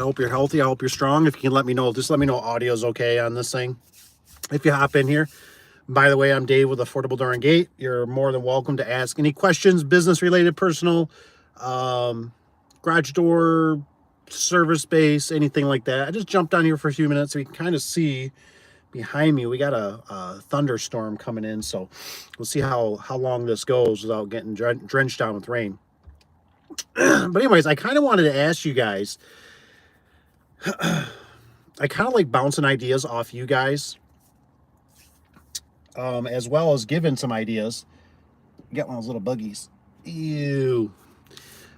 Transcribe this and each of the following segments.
hope you're healthy. I hope you're strong. If you can let me know, just let me know audio's okay on this thing. If you hop in here. By the way, I'm Dave with Affordable Door and Gate. You're more than welcome to ask any questions, business related, personal, garage door, service space, anything like that. I just jumped on here for a few minutes so you can kind of see behind me. We got a thunderstorm coming in, so we'll see how long this goes without getting drenched down with rain. But anyways, I kind of wanted to ask you guys, I kind of like bouncing ideas off you guys, as well as giving some ideas. Get one of those little buggies. Ew.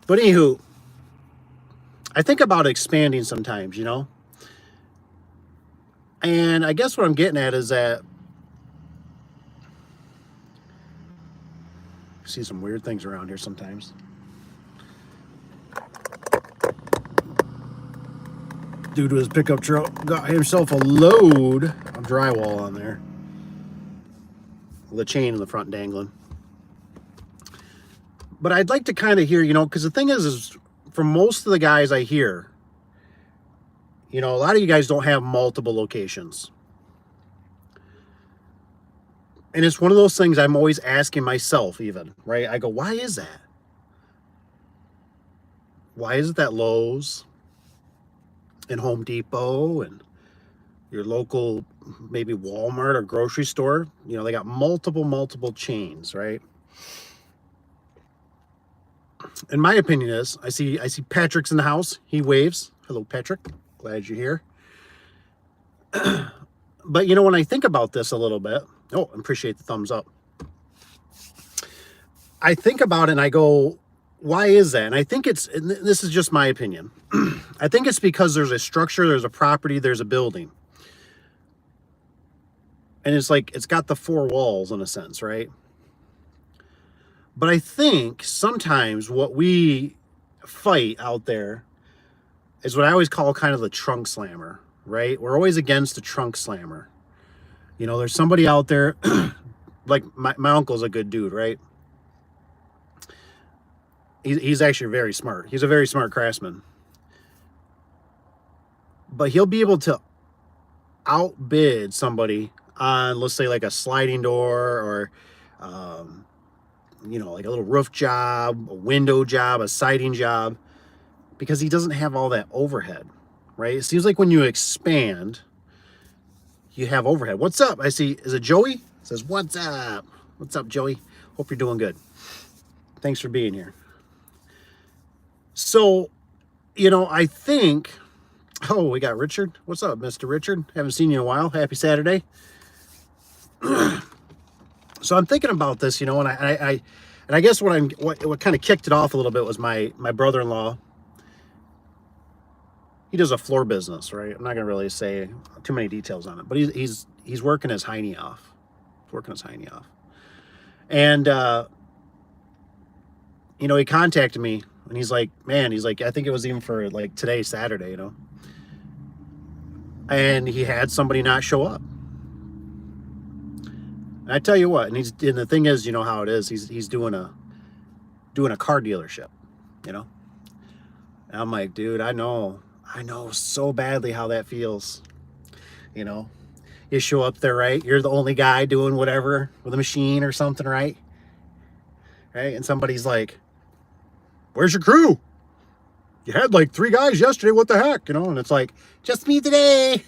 But anywho, I think about expanding sometimes, you know? And I guess what I'm getting at is that I see some weird things around here sometimes. Dude with his pickup truck got himself a load of drywall on there. The chain in the front dangling. But I'd like to kind of hear, you know, because the thing is from most of the guys I hear, you know, a lot of you guys don't have multiple locations. And it's one of those things I'm always asking myself even, right? I go, why is that? Why is it that Lowe's and Home Depot and your local maybe Walmart or grocery store, you know, they got multiple chains, right? And my opinion is, I see Patrick's in the house. He waves. Hello, Patrick. Glad you're here. But you know, when I think about this a little bit, oh, appreciate the thumbs up. I think about it and I go, why is that? And I think and this is just my opinion. I think it's because there's a structure, there's a property, there's a building. And it's like, it's got the four walls in a sense, right? But I think sometimes what we fight out there is what I always call kind of the trunk slammer, right? We're always against the trunk slammer. You know, there's somebody out there, like my uncle's a good dude, right? He's actually very smart. He's a very smart craftsman. But he'll be able to outbid somebody on, let's say, like a sliding door or, you know, like a little roof job, a window job, a siding job, because he doesn't have all that overhead, right? It seems like when you expand, you have overhead. What's up? I see, is it Joey? It says, what's up? What's up, Joey? Hope you're doing good. Thanks for being here. So, you know, I think, oh, we got Richard. What's up, Mr. Richard? Haven't seen you in a while. Happy Saturday. So I'm thinking about this, you know, and I guess what kind of kicked it off a little bit was my brother-in-law. He does a floor business, right? I'm not gonna really say too many details on it, but he's working his hiney off. He's working his hiney off. And you know, he contacted me and he's like, man, he's like, I think it was even for like today, Saturday, you know. And he had somebody not show up. And I tell you what, and the thing is, you know how it is, he's doing a car dealership, you know. And I'm like, dude, I know so badly how that feels. You know, you show up there, right? You're the only guy doing whatever with a machine or something, right? Right? And somebody's like, where's your crew? You had like 3 guys yesterday. What the heck? You know, and it's like, just me today.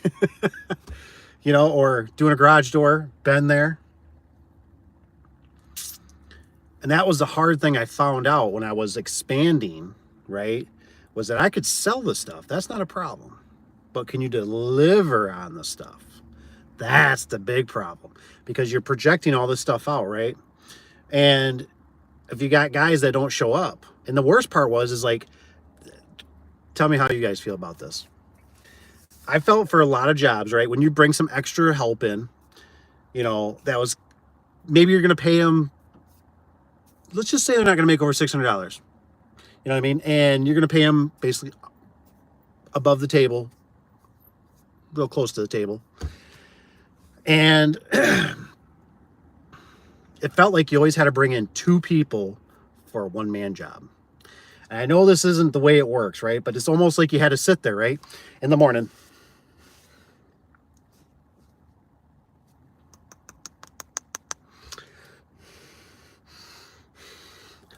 You know, or doing a garage door, been there. And that was the hard thing I found out when I was expanding, right? Was that I could sell the stuff. That's not a problem. But can you deliver on the stuff? That's the big problem. Because you're projecting all this stuff out, right? And if you got guys that don't show up, and the worst part is like, tell me how you guys feel about this. I felt for a lot of jobs, right? When you bring some extra help in, you know, that was, maybe you're going to pay them, let's just say they're not going to make over $600. You know what I mean? And you're going to pay them basically above the table, real close to the table. And it felt like you always had to bring in 2 people for a 1-man job. And I know this isn't the way it works, right? But it's almost like you had to sit there, right? In the morning.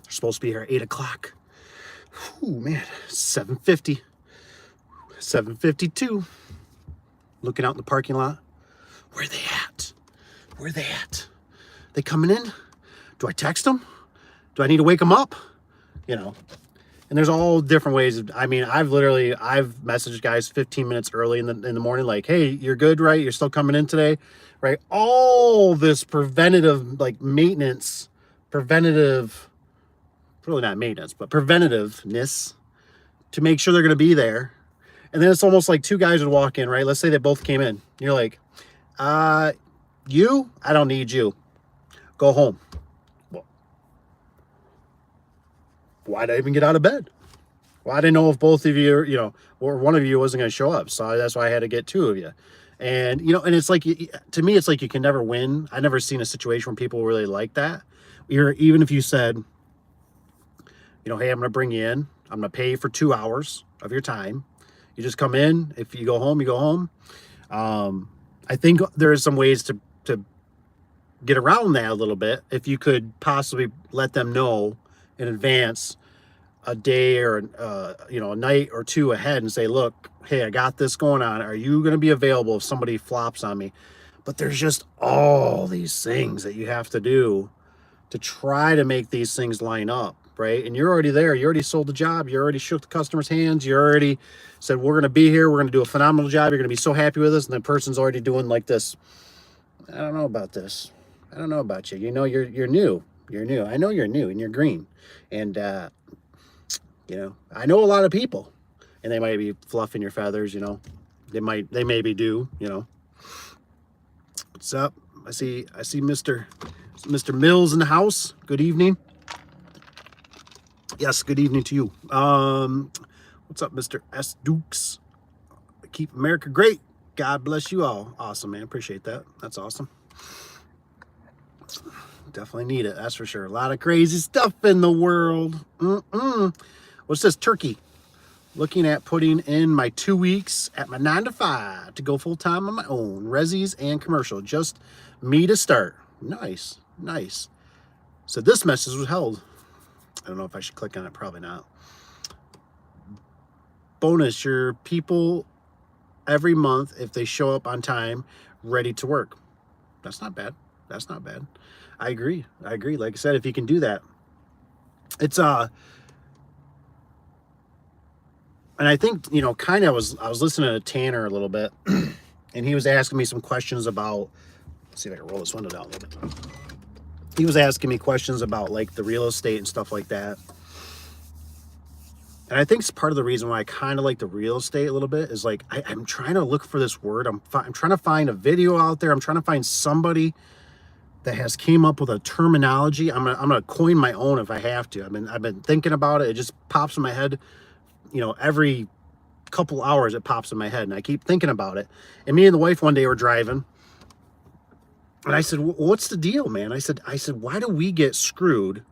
They're supposed to be here at 8 o'clock. Ooh, man, 7:50, 7:52. Looking out in the parking lot. Where they at? Where they at? They coming in? Do I text them? Do I need to wake them up? You know, and there's all different ways. I mean, I've messaged guys 15 minutes early in the morning, like, hey, you're good, right? You're still coming in today, right? All this preventative, like maintenance, preventative, really not maintenance, but preventativeness to make sure they're going to be there. And then it's almost like two guys would walk in, right? Let's say they both came in. You're like, I don't need you. Go home. Well, why'd I even get out of bed? Well, I didn't know if both of you, or one of you wasn't going to show up. So that's why I had to get two of you. And, and it's like, to me, it's like you can never win. I've never seen a situation where people really like that. Even if you said, hey, I'm going to bring you in. I'm going to pay you for 2 hours of your time. You just come in. If you go home, you go home. I think there is some ways to get around that a little bit. If you could possibly let them know in advance, a day or a night or two ahead, and say, look, hey, I got this going on. Are you going to be available if somebody flops on me? But there's just all these things that you have to do to try to make these things line up, right? And you're already there. You already sold the job. You already shook the customer's hands. You already said, we're going to be here. We're going to do a phenomenal job. You're going to be so happy with us. And the person's already doing like this. I don't know about this. I don't know about you. You're new. You're new. I know you're new and you're green. And, I know a lot of people, and they might be fluffing your feathers, they maybe do, What's up? I see Mr. Mills in the house. Good evening. Yes, good evening to you. What's up, Mr. S. Dukes? Keep America great. God bless you all. Awesome, man. Appreciate that. That's awesome. Definitely need it. That's for sure. A lot of crazy stuff in the world. What's this? Turkey. Looking at putting in my 2 weeks at my 9 to 5 to go full time on my own. Resis and commercial. Just me to start. Nice. Nice. So this message was held. I don't know if I should click on it. Probably not. Bonus your people every month if they show up on time, ready to work. That's not bad. That's not bad. I agree. Like I said, if you can do that, it's and I think, kind of I was listening to Tanner a little bit, and he was asking me some questions about, let's see if I can roll this window down a little bit. He was asking me questions about like the real estate and stuff like that. And I think it's part of the reason why I kind of like the real estate a little bit is like, I'm trying to look for this word. I'm trying to find a video out there. I'm trying to find somebody that has came up with a terminology. I'm gonna coin my own if I have to. I've been thinking about it. It just pops in my head. Every couple hours it pops in my head, and I keep thinking about it. And me and the wife one day were driving, and I said, "What's the deal, man?" I said, "Why do we get screwed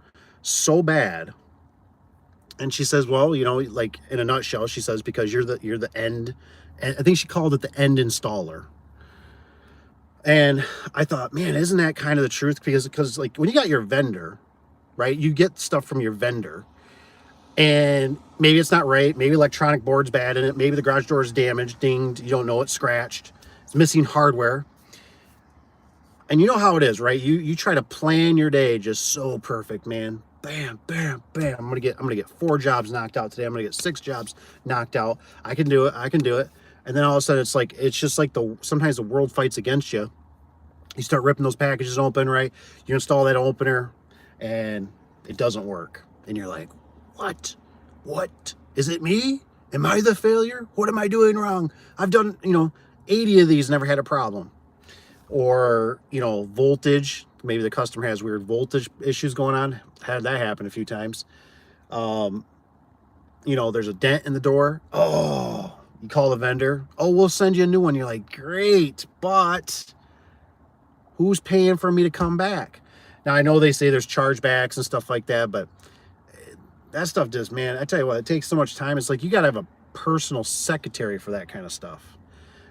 so bad?" And she says, "Well, like in a nutshell, she says because you're the end." And I think she called it the end installer. And I thought, man, isn't that kind of the truth? Because like when you got your vendor, right? You get stuff from your vendor. And maybe it's not right. Maybe electronic board's bad in it. Maybe the garage door is damaged, dinged. You don't know it's scratched. It's missing hardware. And you know how it is, right? You try to plan your day just so perfect, man. Bam, bam, bam. I'm gonna get 4 jobs knocked out today. I'm gonna get 6 jobs knocked out. I can do it. And then all of a sudden it's just like sometimes the world fights against you. You start ripping those packages open, right? You install that opener and it doesn't work. And you're like, what is it? Me? Am I the failure? What am I doing wrong? I've done 80 of these, never had a problem. Or voltage, maybe the customer has weird voltage issues going on. Had that happen a few times. There's a dent in the door. Oh, you call the vendor. Oh, we'll send you a new one. You're like, great, but who's paying for me to come back? Now I know they say there's chargebacks and stuff like that, but that stuff just, man, I tell you what, it takes so much time. It's like you got to have a personal secretary for that kind of stuff.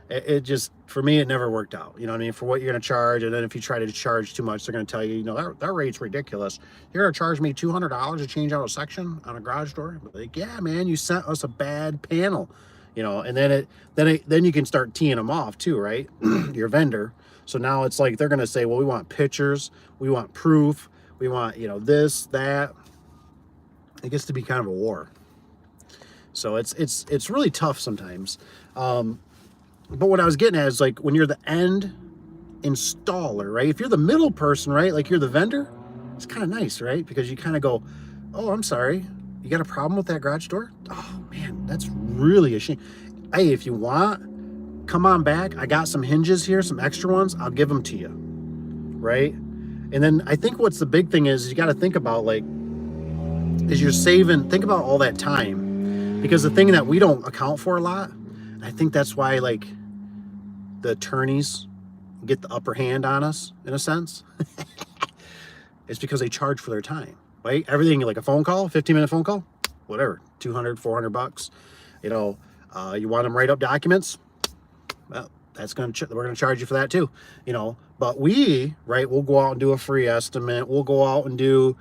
It just, for me, it never worked out. You know what I mean? For what you're going to charge. And then if you try to charge too much, they're going to tell you, you know, that rate's ridiculous. You're going to charge me $200 to change out a section on a garage door? Like, yeah, man, you sent us a bad panel, you know, and then you can start teeing them off too, right? Your vendor. So now it's like, they're going to say, well, we want pictures. We want proof. We want, you know, this, that. It gets to be kind of a war. So it's really tough sometimes. But what I was getting at is, like, when you're the end installer, right? If you're the middle person, right? Like, you're the vendor, it's kind of nice, right? Because you kind of go, oh, I'm sorry, you got a problem with that garage door? Oh man, that's really a shame. Hey, if you want, come on back. I got some hinges here, some extra ones. I'll give them to you, right? And then I think what's the big thing is you got to think about, like, is you're saving, think about all that time, because the thing that we don't account for a lot, I think that's why, like, the attorneys get the upper hand on us in a sense. It's because they charge for their time, right? Everything, like a phone call, 15-minute phone call, whatever, 200, 400 bucks. You know, you want them to write up documents? Well, we're going to charge you for that too, you know. But we, right, we'll go out and do a free estimate. We'll go out and do,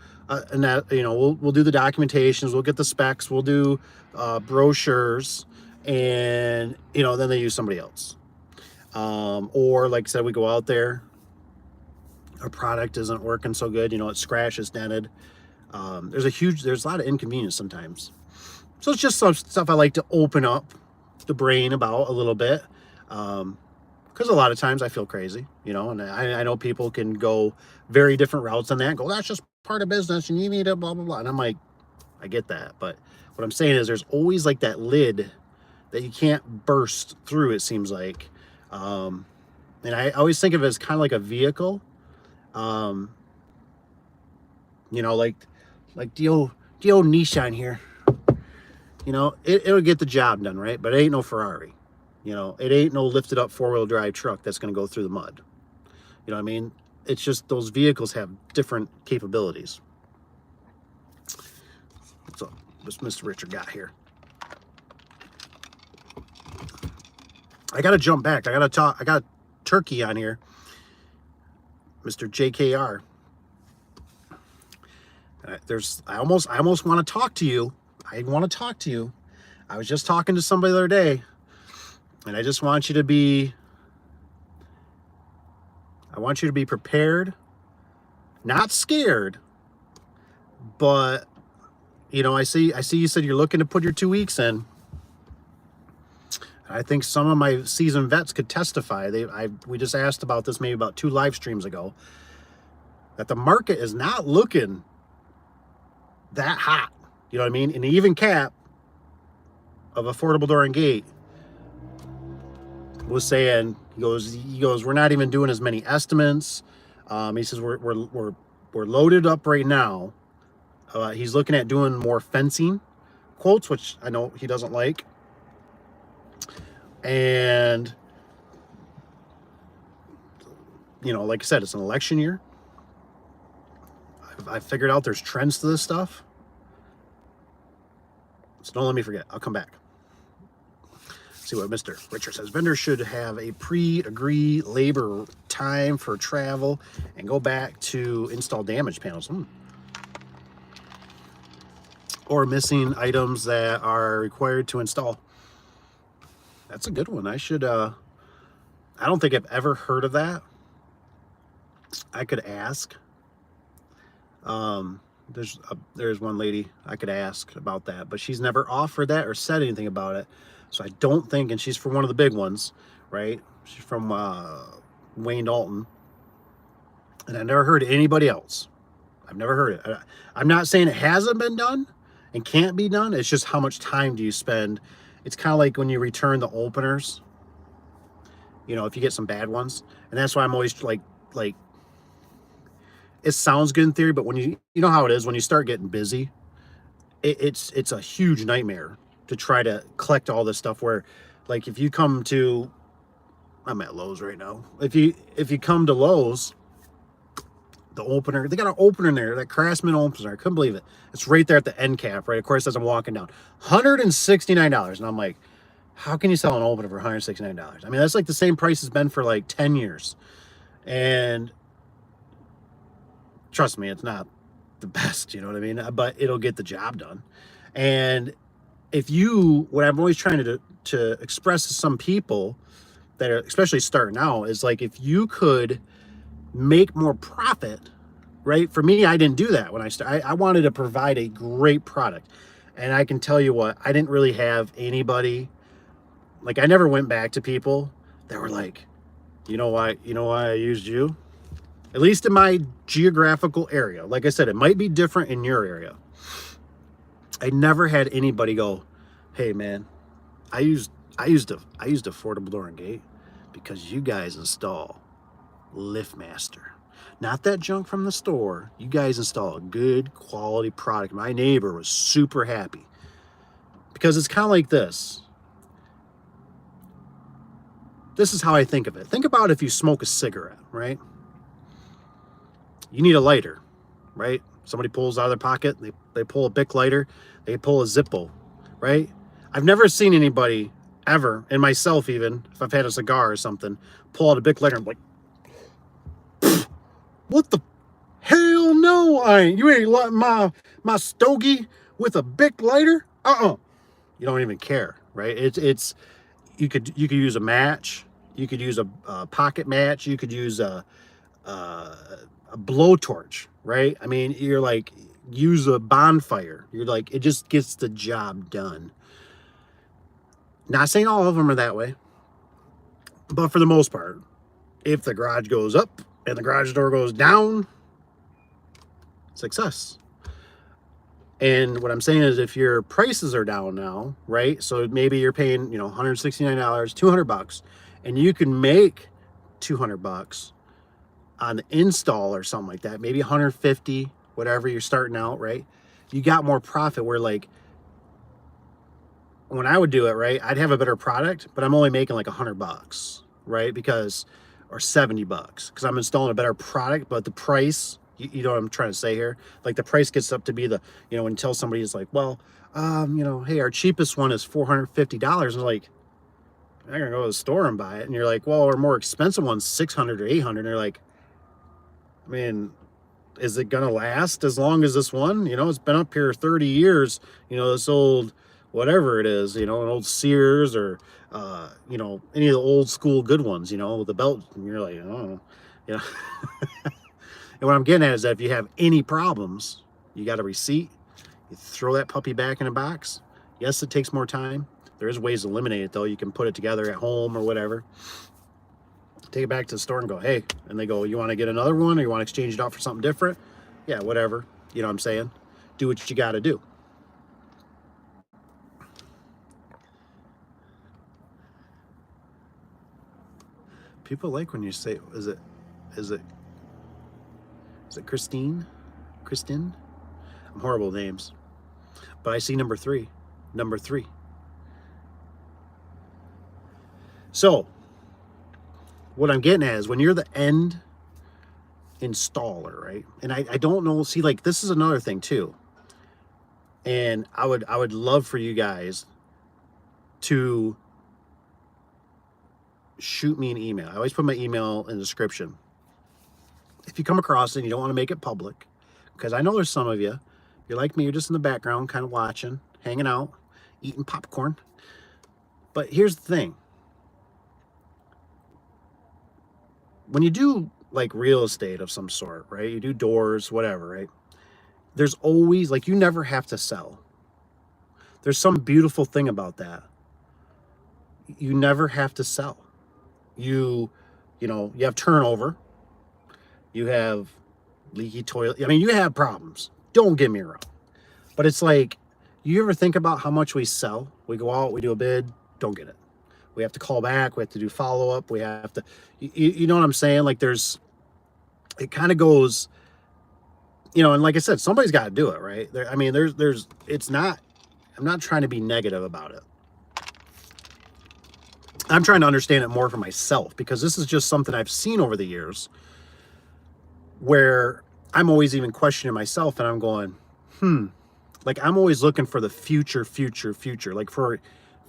you know, we'll do the documentations. We'll get the specs. We'll do brochures. And, you know, then they use somebody else. Or like I said, we go out there, our product isn't working so good, you know, it's scratched, it's dented. There's a lot of inconvenience sometimes. So it's just some stuff I like to open up the brain about a little bit. Because a lot of times I feel crazy, you know, and I know people can go very different routes on that, go, that's just part of business and you need to blah, blah, blah. And I'm like, I get that. But what I'm saying is there's always like that lid that you can't burst through, it seems like. And I always think of it as kind of like a vehicle. You know, like the old Nissan here. You know, it'll get the job done, right? But it ain't no Ferrari. You know, it ain't no lifted up 4-wheel drive truck that's going to go through the mud. You know what I mean? It's just those vehicles have different capabilities. So, what's Mr. Richard got here? I got to jump back. I got Turkey on here. Mr. JKR. I almost want to talk to you. I want to talk to you. I was just talking to somebody the other day, and I just want you to be, prepared, not scared, but, you know, I see you said you're looking to put your 2 weeks in. I think some of my seasoned vets could testify. We just asked about this maybe about 2 live streams ago, that the market is not looking that hot. You know what I mean? And even Cap of Affordable Door and Gate was saying, he goes, we're not even doing as many estimates. He says we're loaded up right now. He's looking at doing more fencing quotes, which I know he doesn't like. And, you know, like I said, it's an election year. I figured out there's trends to this stuff. So don't let me forget. I'll come back. See what Mr. Richard says. Vendors should have a pre-agree labor time for travel and go back to install damaged panels. Or missing items that are required to install. That's a good one. I don't think I've ever heard of that. I could ask. There's one lady I could ask about that, but she's never offered that or said anything about it. So I don't think, and she's from one of the big ones, right? She's from Wayne Dalton. And I never heard anybody else. I've never heard it. I'm not saying it hasn't been done and can't be done. It's just how much time do you spend? It's kind of like when you return the openers, you know, if you get some bad ones. And that's why I'm always like, it sounds good in theory, but when you know how it is, when you start getting busy, it's a huge nightmare to try to collect all this stuff. Where, like, if you come to, I'm at Lowe's right now. If you come to Lowe's, the opener. They got an opener in there, that Craftsman opener. I couldn't believe it. It's right there at the end cap, right? Of course, as I'm walking down, $169. And I'm like, how can you sell an opener for $169? I mean, that's like the same price it's been for like 10 years. And trust me, it's not the best, you know what I mean? But it'll get the job done. And if you, what I'm always trying to express to some people that are especially starting out is like, if you could make more profit, right? For me, I didn't do that when I started. I wanted to provide a great product. And I can tell you what, I didn't really have anybody, like I never went back to people that were like, you know why I used you? At least in my geographical area. Like I said, it might be different in your area. I never had anybody go, hey man, I used Affordable Door and Gate because you guys install LiftMaster. Not that junk from the store. You guys install a good quality product. My neighbor was super happy. Because it's kind of like this. This is how I think of it. Think about if you smoke a cigarette, right? You need a lighter, right? Somebody pulls out of their pocket, they pull a Bic lighter, they pull a Zippo, right? I've never seen anybody ever, and myself even, if I've had a cigar or something, pull out a Bic lighter and be like, what the hell no, you ain't lighting my stogie with a Bic lighter? You don't even care, right? It's you could use a match, you could use a pocket match, you could use a blowtorch, right? I mean, you're like, use a bonfire. You're like, it just gets the job done. Not saying all of them are that way, but for the most part, if the garage goes up and the garage door goes down, success. And what I'm saying is, if your prices are down now, right? So maybe you're paying, $169, $200, and you can make $200 on the install or something like that, maybe 150, whatever you're starting out, right? You got more profit. Where like when I would do it, right, I'd have a better product, but I'm only making like $100, right? Because, or $70, because I'm installing a better product, but the price, you know what I'm trying to say here? Like the price gets up to be the, until somebody is like, well, hey, our cheapest one is $450. And like, I'm gonna go to the store and buy it. And you're like, well, our more expensive one's $600 or $800. And they're like, I mean, is it gonna last as long as this one? It's been up here 30 years. This old, whatever it is, an old Sears or, any of the old school good ones, with the belt. And you're like, oh, And what I'm getting at is that if you have any problems, you got a receipt, you throw that puppy back in a box. Yes, it takes more time. There is ways to eliminate it though. You can put it together at home or whatever. Take it back to the store and go, hey, and they go, you want to get another one or you want to exchange it out for something different? Yeah, whatever. You know what I'm saying? Do what you got to do. People like when you say, is it Christine? Kristen? I'm horrible with names. But I see number three. So, what I'm getting at is when you're the end installer, right? And I don't know, see, like this is another thing too. And I would love for you guys to shoot me an email. I always put my email in the description. If you come across it and you don't want to make it public, because I know there's some of you, you're like me, you're just in the background, kind of watching, hanging out, eating popcorn. But here's the thing. When you do like real estate of some sort, right? You do doors, whatever, right? There's always, like, you never have to sell. There's some beautiful thing about that. You never have to sell. You have turnover. You have leaky toilet. I mean, you have problems. Don't get me wrong. But it's like, you ever think about how much we sell? We go out, we do a bid, don't get it. We have to call back. We have to do follow-up. We have to, you know what I'm saying? Like it kind of goes, and like I said, somebody's got to do it, right? It's not, I'm not trying to be negative about it. I'm trying to understand it more for myself, because this is just something I've seen over the years where I'm always even questioning myself, and I'm going, like I'm always looking for the future, like for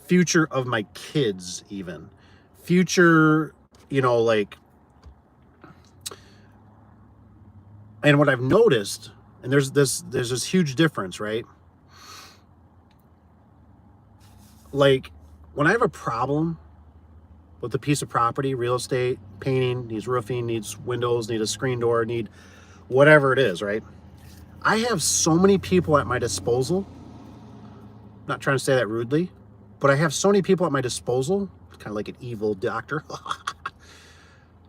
future of my kids, even future, like, and what I've noticed, and there's this huge difference, right? Like when I have a problem with a piece of property, real estate, painting, needs roofing, needs windows, need a screen door, need whatever it is, right? I have so many people at my disposal. I'm not trying to say that rudely, but I have so many people at my disposal, kind of like an evil doctor,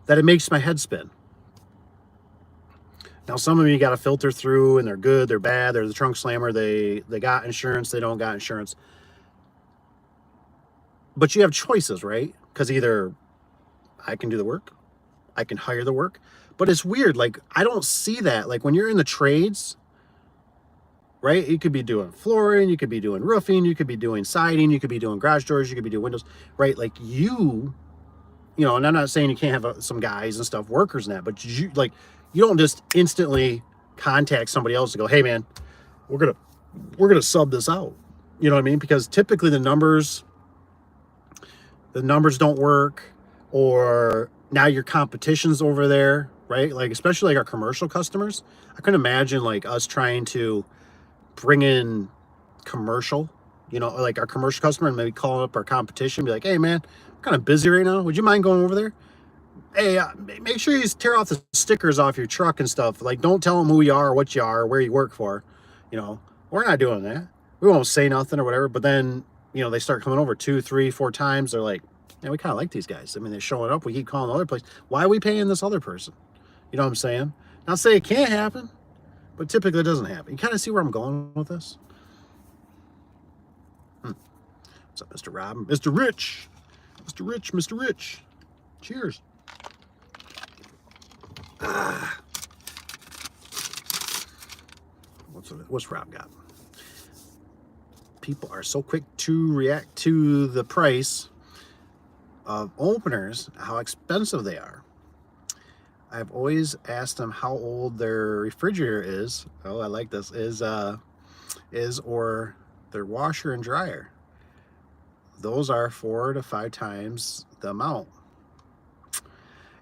that it makes my head spin. Now, some of them you got to filter through, and they're good, they're bad, they're the trunk slammer, they got insurance, they don't got insurance. But you have choices, right? Because either I can do the work, I can hire the work. But it's weird, like I don't see that. Like when you're in the trades, right? You could be doing flooring, you could be doing roofing, you could be doing siding, you could be doing garage doors, you could be doing windows, right? Like you know, and I'm not saying you can't have some guys and stuff, workers and that, but you don't just instantly contact somebody else to go, hey man, we're gonna sub this out. You know what I mean? Because typically the numbers don't work, or now your competition's over there, right? Like especially like our commercial customers. I couldn't imagine like us trying to bring in commercial, like our commercial customer, and maybe call up our competition, be like, hey man, I'm kind of busy right now. Would you mind going over there? Hey, make sure you tear off the stickers off your truck and stuff. Like, don't tell them who you are, or what you are, or where you work for. We're not doing that. We won't say nothing or whatever. But then, they start coming over 2, 3, 4 times. They're like, yeah, we kind of like these guys. I mean, they're showing up. We keep calling the other place. Why are we paying this other person? You know what I'm saying? Not saying it can't happen, but typically it doesn't happen. You kind of see where I'm going with this? What's up, Mr. Rob? Mr. Rich. Mr. Rich, Mr. Rich. Cheers. What's Rob got? People are so quick to react to the price of openers, how expensive they are. I've always asked them how old their refrigerator is. Oh, I like this. Is or their washer and dryer. Those are 4 to 5 times the amount.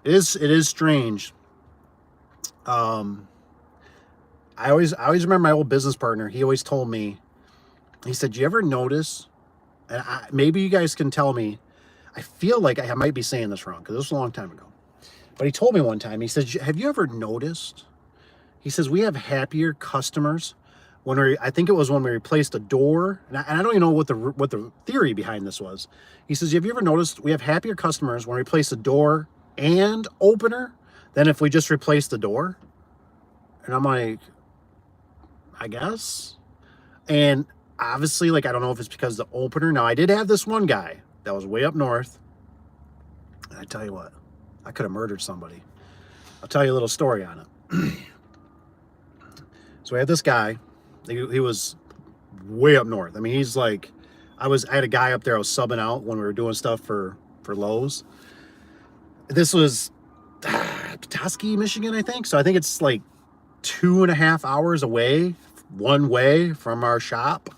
It is strange. I always remember my old business partner. He always told me, he said, "Do you ever notice?" And maybe you guys can tell me. I feel like I might be saying this wrong because this was a long time ago. But he told me one time. He said, "Have you ever noticed?" He says, "We have happier customers when I think it was when we replaced a door." And I don't even know what the theory behind this was. He says, "Have you ever noticed we have happier customers when we replace a door and opener than if we just replace the door?" And I'm like, I guess. And obviously, like, I don't know if it's because the opener. Now, I did have this one guy that was way up north. And I tell you what, I could have murdered somebody. I'll tell you a little story on it. So we had this guy. He was way up north. I mean, he's like, I had a guy up there I was subbing out when we were doing stuff for Lowe's. This was Petoskey, Michigan, I think. So I think it's like 2.5 hours away, one way from our shop.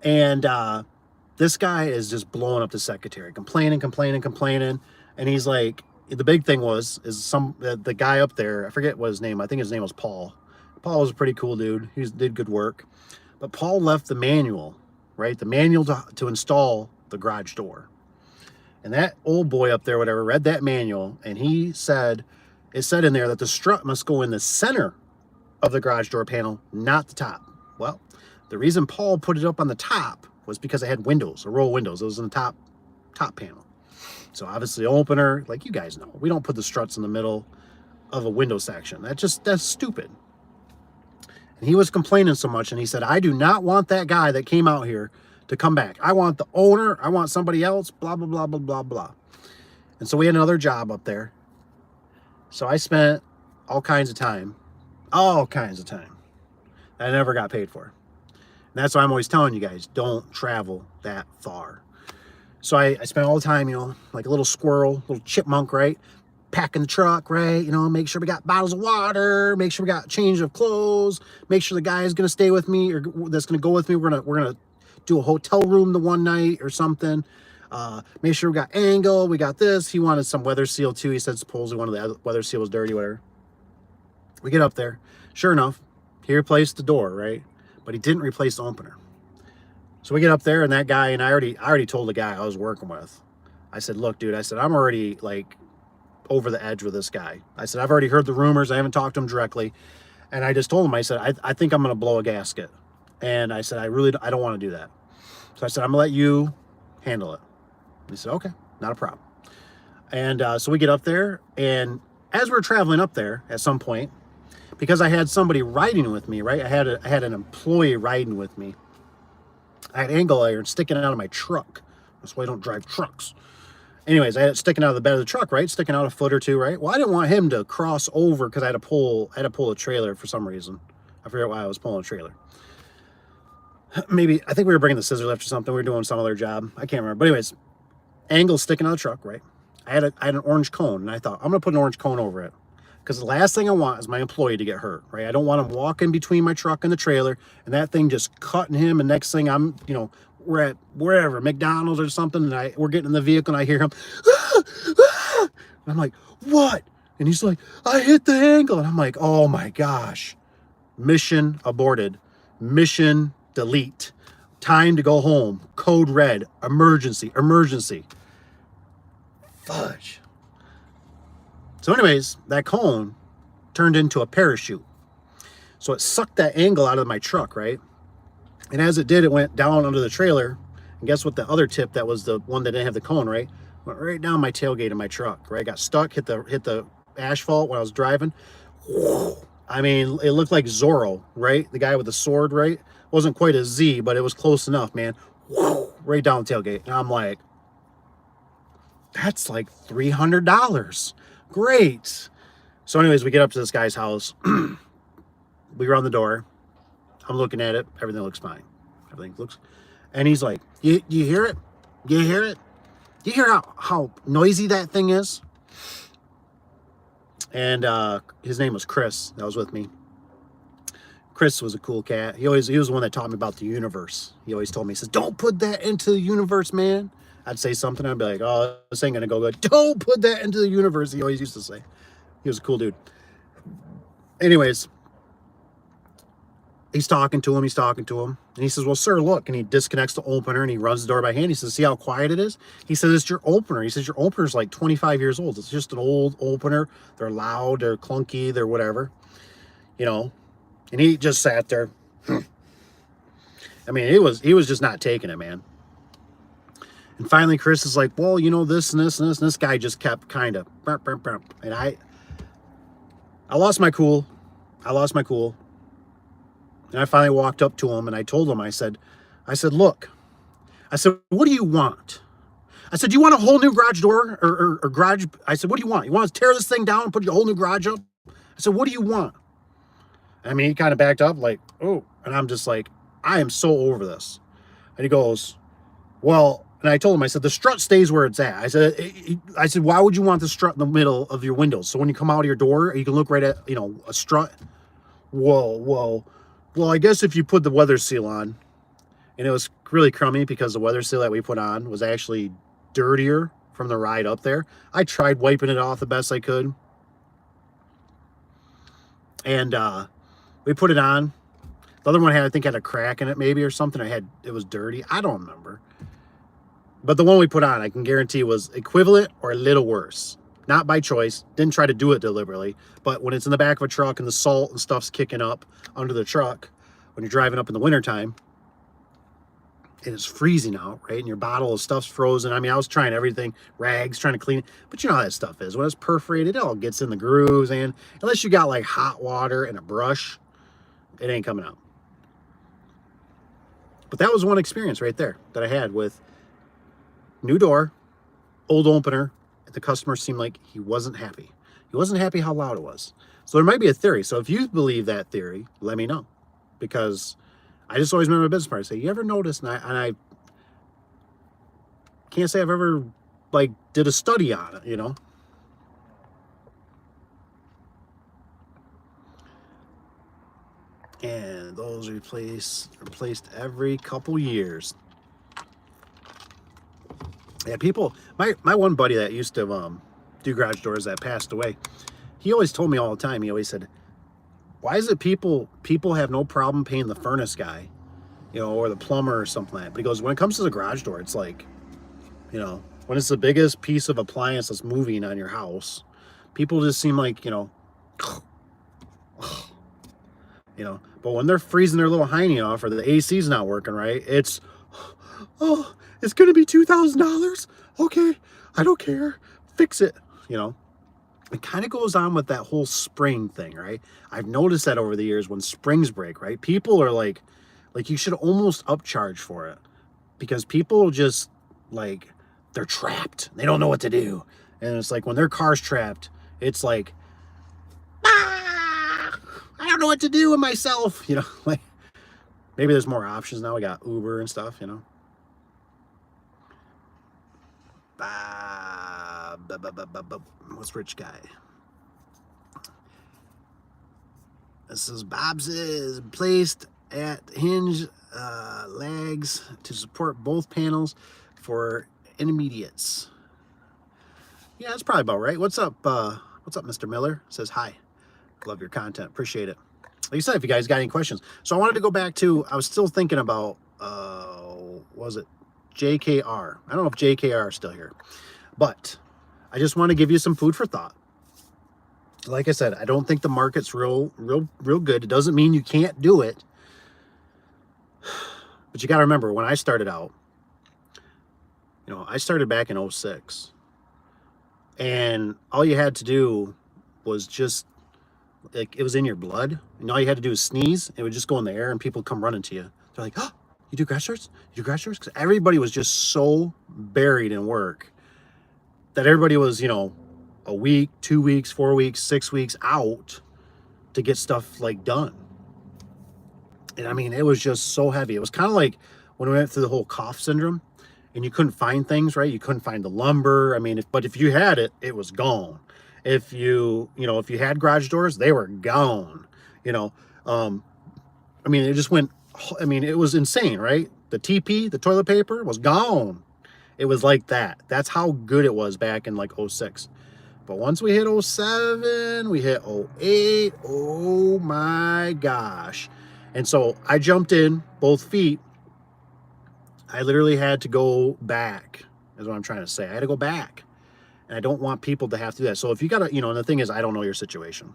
And this guy is just blowing up the secretary, complaining. And he's like, the big thing is the guy up there, I forget what his name, I think his name was Paul. Paul was a pretty cool dude. He did good work. But Paul left the manual, right? The manual to install the garage door. And that old boy up there, whatever, read that manual, and it said in there that the strut must go in the center of the garage door panel, not the top. Well, the reason Paul put it up on the top was because it had windows, a row of windows. It was in the top panel. So obviously opener, like you guys know, we don't put the struts in the middle of a window section. That's stupid. And he was complaining so much, and he said, "I do not want that guy that came out here to come back. I want the owner. I want somebody else, blah, blah, blah, blah, blah, blah." And so we had another job up there. So I spent all kinds of time that I never got paid for. And that's why I'm always telling you guys, don't travel that far. So I spent all the time, like a little squirrel, little chipmunk, right? packing the truck, right? You know, make sure we got bottles of water, make sure we got change of clothes, make sure the guy is gonna stay with me or that's gonna go with me. We're gonna do a hotel room the one night or something. Make sure we got angle, we got this. He wanted some weather seal too. He said supposedly one of the weather seal was dirty, whatever. We get up there. Sure enough, he replaced the door, right? But he didn't replace the opener. So we get up there and that guy, and I already told the guy I was working with. I said, look, dude, I said, I'm already like over the edge with this guy. I said, I've already heard the rumors. I haven't talked to him directly. And I just told him, I said, I think I'm going to blow a gasket. And I said, I don't want to do that. So I said, I'm going to let you handle it. And he said, okay, not a problem. And so we get up there, and as we're traveling up there at some point, because I had somebody riding with me, right? I had an employee riding with me. I had angle iron sticking out of my truck. That's why I don't drive trucks. Anyways, I had it sticking out of the bed of the truck, right? Sticking out a foot or two, right? Well, I didn't want him to cross over because I had to pull a trailer for some reason. I forget why I was pulling a trailer. Maybe, I think we were bringing the scissor lift or something. We were doing some other job. I can't remember. But anyways, angle sticking out of the truck, right? I had an orange cone, and I thought, I'm going to put an orange cone over it. Because the last thing I want is my employee to get hurt, right? I don't want him walking between my truck and the trailer, and that thing just cutting him, and next thing we're at wherever, McDonald's or something, and we're getting in the vehicle, and I hear him, ah, ah! And I'm like, what? And he's like, I hit the angle. And I'm like, oh my gosh. Mission aborted. Mission delete. Time to go home. Code red. Emergency. Emergency. Fudge. So anyways, that cone turned into a parachute. So it sucked that angle out of my truck, right? And as it did, it went down under the trailer. And guess what? The other tip, that was the one that didn't have the cone, right? Went right down my tailgate of my truck, right? Got stuck, hit the asphalt when I was driving. I mean, it looked like Zorro, right? The guy with the sword, right? Wasn't quite a Z, but it was close enough, man. Right down the tailgate. And I'm like, that's like $300. Great. So anyways, we get up to this guy's house. We run the door. I'm looking at it. Everything looks fine. Everything looks... And he's like, you hear it? You hear it? You hear how noisy that thing is? And his name was Chris. That was with me. Chris was a cool cat. He was the one that taught me about the universe. He always told me, he says, don't put that into the universe, man. I'd say something, I'd be like, oh, this ain't gonna go good. Don't put that into the universe, he always used to say. He was a cool dude. Anyways, he's talking to him, and he says, well, sir, look, and he disconnects the opener, and he runs the door by hand. He says, see how quiet it is? He says, it's your opener. He says, your opener's like 25 years old. It's just an old opener. They're loud, they're clunky, they're whatever, and he just sat there. I mean, he was just not taking it, man. And finally, Chris is like, well, this and this and this. And this guy just kept kind of, and I lost my cool. And I finally walked up to him and I told him, I said, look, I said, what do you want? I said, do you want a whole new garage door or garage? I said, what do you want? You want to tear this thing down and put your whole new garage up? I said, what do you want? I mean, he kind of backed up like, oh, and I'm just like, I am so over this. And he goes, well, and I told him, I said, the strut stays where it's at. I said, why would you want the strut in the middle of your windows? So when you come out of your door, you can look right at, a strut. Well, I guess if you put the weather seal on, and it was really crummy because the weather seal that we put on was actually dirtier from the ride up there. I tried wiping it off the best I could. And we put it on. The other one I think had a crack in it maybe or something. It was dirty. I don't remember. But the one we put on, I can guarantee, was equivalent or a little worse. Not by choice. Didn't try to do it deliberately. But when it's in the back of a truck and the salt and stuff's kicking up under the truck, when you're driving up in the wintertime, and it's freezing out, right? And your bottle of stuff's frozen. I mean, I was trying everything, rags, trying to clean it. But you know how that stuff is. When it's perforated, it all gets in the grooves. And unless you got like hot water and a brush, it ain't coming out. But that was one experience right there that I had with new door, old opener. The customer seemed like he wasn't happy. He wasn't happy how loud it was. So there might be a theory. So if you believe that theory, let me know. Because I just always remember my business partner say, you ever notice, and I can't say I've ever, did a study on it, And those replaced every couple years. Yeah, people. My one buddy that used to do garage doors that passed away. He always told me all the time. He always said, "Why is it people have no problem paying the furnace guy, or the plumber or something like that?" But he goes, when it comes to the garage door, it's like, when it's the biggest piece of appliance that's moving on your house, people just seem like, But when they're freezing their little hiney off or the AC's not working right, it's, oh, it's gonna be $2,000. Okay, I don't care. Fix it. It kind of goes on with that whole spring thing, right? I've noticed that over the years when springs break, right? People are like you should almost upcharge for it because people just like they're trapped. They don't know what to do. And it's like when their car's trapped, it's like, I don't know what to do with myself. Like maybe there's more options now. We got Uber and stuff, What's rich guy? This is Bob's is placed at hinge legs to support both panels for intermediates. Yeah, that's probably about right. What's up, Mr. Miller? Says hi. Love your content. Appreciate it. Like I said, if you guys got any questions. So I wanted to go back to, I was still thinking about, was it JKR? I don't know if JKR is still here, but I just want to give you some food for thought. Like I said, I don't think the market's real good. It doesn't mean you can't do it. But you got to remember, when I started out, I started back in 06. And all you had to do was just, like, it was in your blood. And all you had to do was sneeze. It would just go in the air and people would come running to you. They're like, oh, you do garage doors? You do garage doors? Because everybody was just so buried in work that everybody was, a week, 2 weeks, 4 weeks, 6 weeks out to get stuff like done. And I mean, it was just so heavy. It was kind of like when we went through the whole cough syndrome and you couldn't find things, right? You couldn't find the lumber. I mean, but if you had it, it was gone. If you had garage doors, they were gone. I mean, it just went, I mean, it was insane, right? The TP, the toilet paper was gone. It was like that. That's how good it was back in like 06. But once we hit 07, we hit 08, oh my gosh. And so I jumped in both feet. I literally had to go back, is what I'm trying to say. I had to go back. And I don't want people to have to do that. So if you got to, and the thing is, I don't know your situation,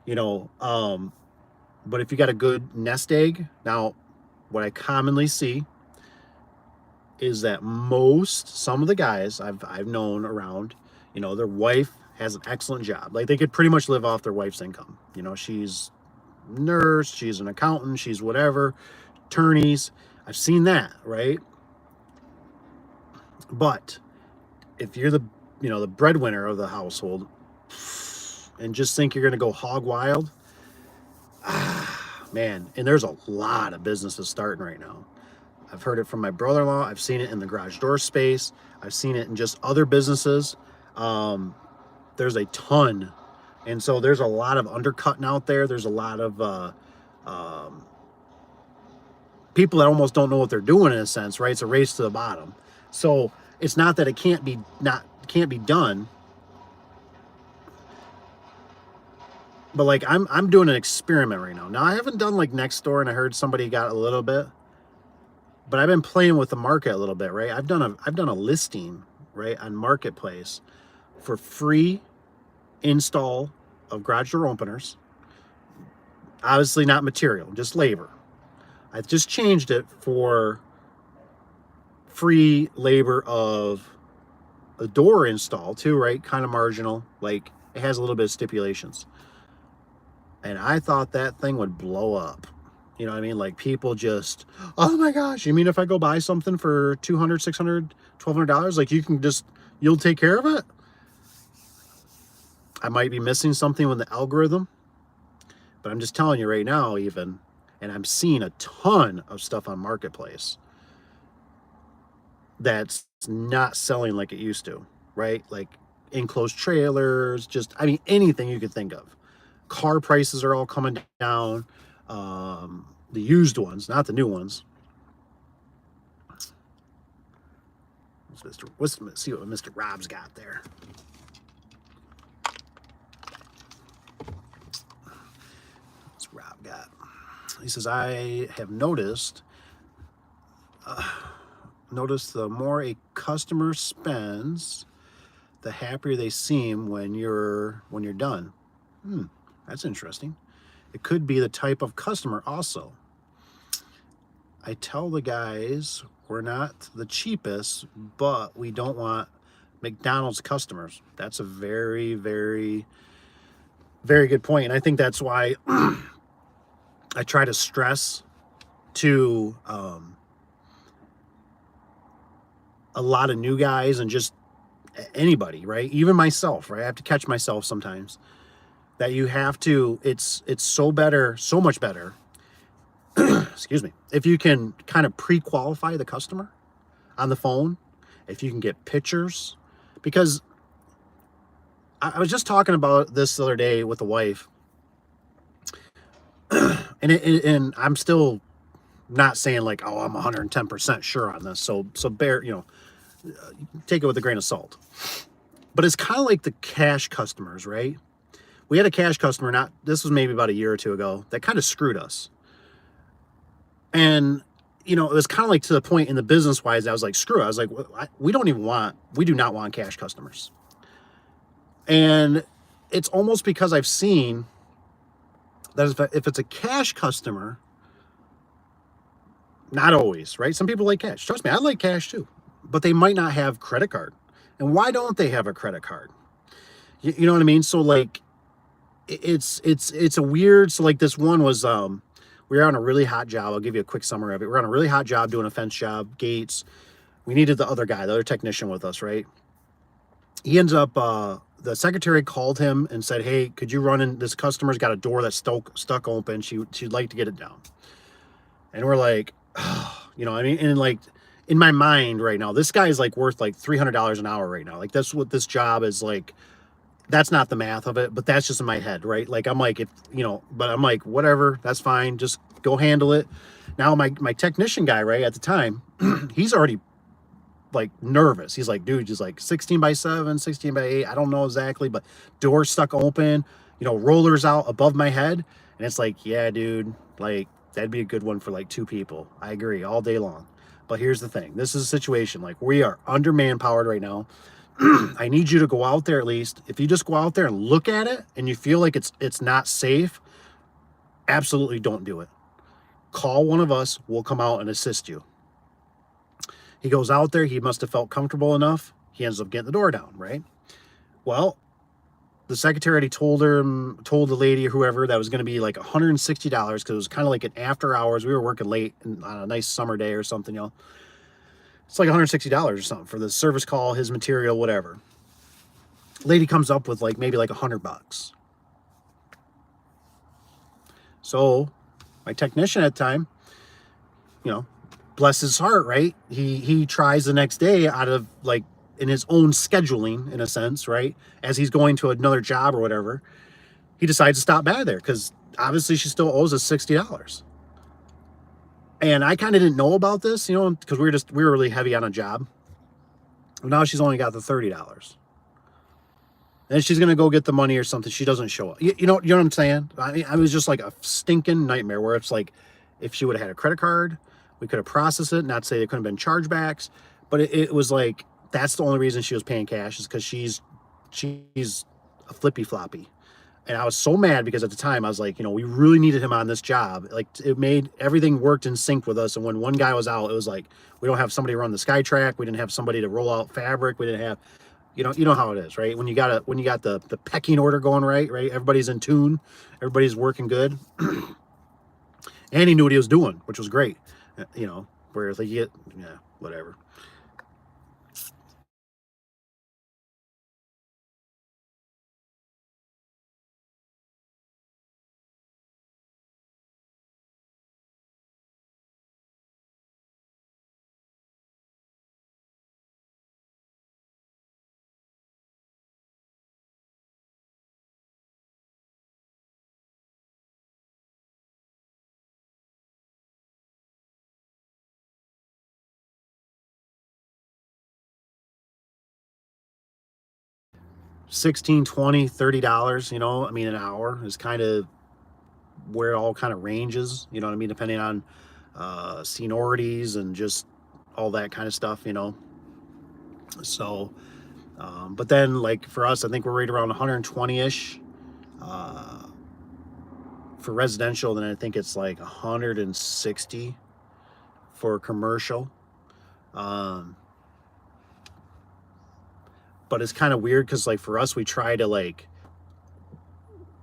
but if you got a good nest egg, now what I commonly see is that some of the guys I've known around, their wife has an excellent job. Like they could pretty much live off their wife's income. She's a nurse, she's an accountant, she's whatever, attorneys. I've seen that, right? But if you're the breadwinner of the household and just think you're going to go hog wild, man, and there's a lot of businesses starting right now. I've heard it from my brother-in-law. I've seen it in the garage door space. I've seen it in just other businesses. There's a ton. And so there's a lot of undercutting out there. There's a lot of people that almost don't know what they're doing in a sense, right? It's a race to the bottom. So it's not that it can't be done. But like I'm doing an experiment right now. Now I haven't done like next door, and I heard somebody got a little bit, but I've been playing with the market a little bit, right? I've done a listing, right, on Marketplace for free install of garage door openers. Obviously not material, just labor. I've just changed it for free labor of a door install too, right? Kind of marginal, like it has a little bit of stipulations. And I thought that thing would blow up. You know what I mean? Like people just, oh my gosh, you mean if I go buy something for $200, $600, $1,200, like you'll take care of it? I might be missing something with the algorithm, but I'm just telling you right now, even, and I'm seeing a ton of stuff on Marketplace that's not selling like it used to, right? Like enclosed trailers, just, I mean, anything you could think of. Car prices are all coming down. The used ones, not the new ones. Let's see what Mr. Rob's got there. What's Rob got? He says, I have noticed the more a customer spends, the happier they seem when you're done. That's interesting. It could be the type of customer also. I tell the guys we're not the cheapest, but we don't want McDonald's customers. That's a very, very, very good point. And I think that's why I try to stress to a lot of new guys and just anybody, right? Even myself, right? I have to catch myself sometimes that you have to, it's so much better, excuse me, if you can kind of pre-qualify the customer on the phone, if you can get pictures, because I was just talking about this the other day with the wife, and I'm still not saying like, oh, I'm 110% sure on this. So bear, take it with a grain of salt. But it's kind of like the cash customers, right? We had a cash customer, this was maybe about a year or two ago, that kind of screwed us. And, it was kind of like to the point in the business wise, I was like, screw it. I was like, we do not want cash customers. And it's almost because I've seen that if it's a cash customer, not always, right? Some people like cash. Trust me, I like cash too. But they might not have credit card. And why don't they have a credit card? You know what I mean? So like it's a weird, so like this one was we were on a really hot job. I'll give you a quick summary of it. We're on a really hot job doing a fence job, gates. We needed the other guy, the other technician with us, right? He ends up the secretary called him and said, hey, could you run in, this customer's got a door that's stuck open, she'd like to get it down. And we're like, oh, I mean, and like in my mind right now, this guy is like worth like $300 an hour right now. Like that's what this job is like. That's not the math of it, but that's just in my head, right? Like I'm like, if but I'm like, whatever, that's fine, just go handle it. Now my technician guy, right at the time, he's already like nervous. He's like, dude, just like 16 by 7, 16 by 8, I don't know exactly, but door stuck open, rollers out above my head. And it's like, yeah, dude, like that'd be a good one for like 2 people. I agree all day long. But here's the thing, this is a situation like we are under manpowered right now. I need you to go out there, at least if you just go out there and look at it and you feel like it's not safe, absolutely don't do it. Call one of us, we'll come out and assist you. He goes out there, he must have felt comfortable enough, he ends up getting the door down, right? Well, the secretary told the lady or whoever that was going to be like $160 because it was kind of like an after hours. We were working late on a nice summer day or something, It's like $160 or something for the service call, his material, whatever. Lady comes up with like maybe like $100. So my technician at the time, bless his heart, right? He tries the next day out of like in his own scheduling, in a sense, right? As he's going to another job or whatever, he decides to stop by there because obviously she still owes us $60. And I kind of didn't know about this, because we were really heavy on a job. Now she's only got the $30. And she's gonna go get the money or something. She doesn't show up. You know what I'm saying? I mean, I was just like a stinking nightmare. Where it's like, if she would have had a credit card, we could have processed it. Not to say there couldn't have been chargebacks, but it was like that's the only reason she was paying cash is because she's a flippy floppy. And I was so mad because at the time I was like, we really needed him on this job. Like it made everything worked in sync with us. And when one guy was out, it was like we don't have somebody to run the SkyTrack. We didn't have somebody to roll out fabric. We didn't have you know how it is, right? When you got the pecking order going right? Everybody's in tune, everybody's working good. And he knew what he was doing, which was great. Where like yeah, whatever. $16, $20, $30, you know, I mean, an hour is kind of where it all kind of ranges, you know what I mean, depending on seniorities and just all that kind of stuff, you know. So, but then like for us, I think we're right around 120-ish for residential. Then I think it's like 160 for commercial. But it's kind of weird because like for us, we try to like,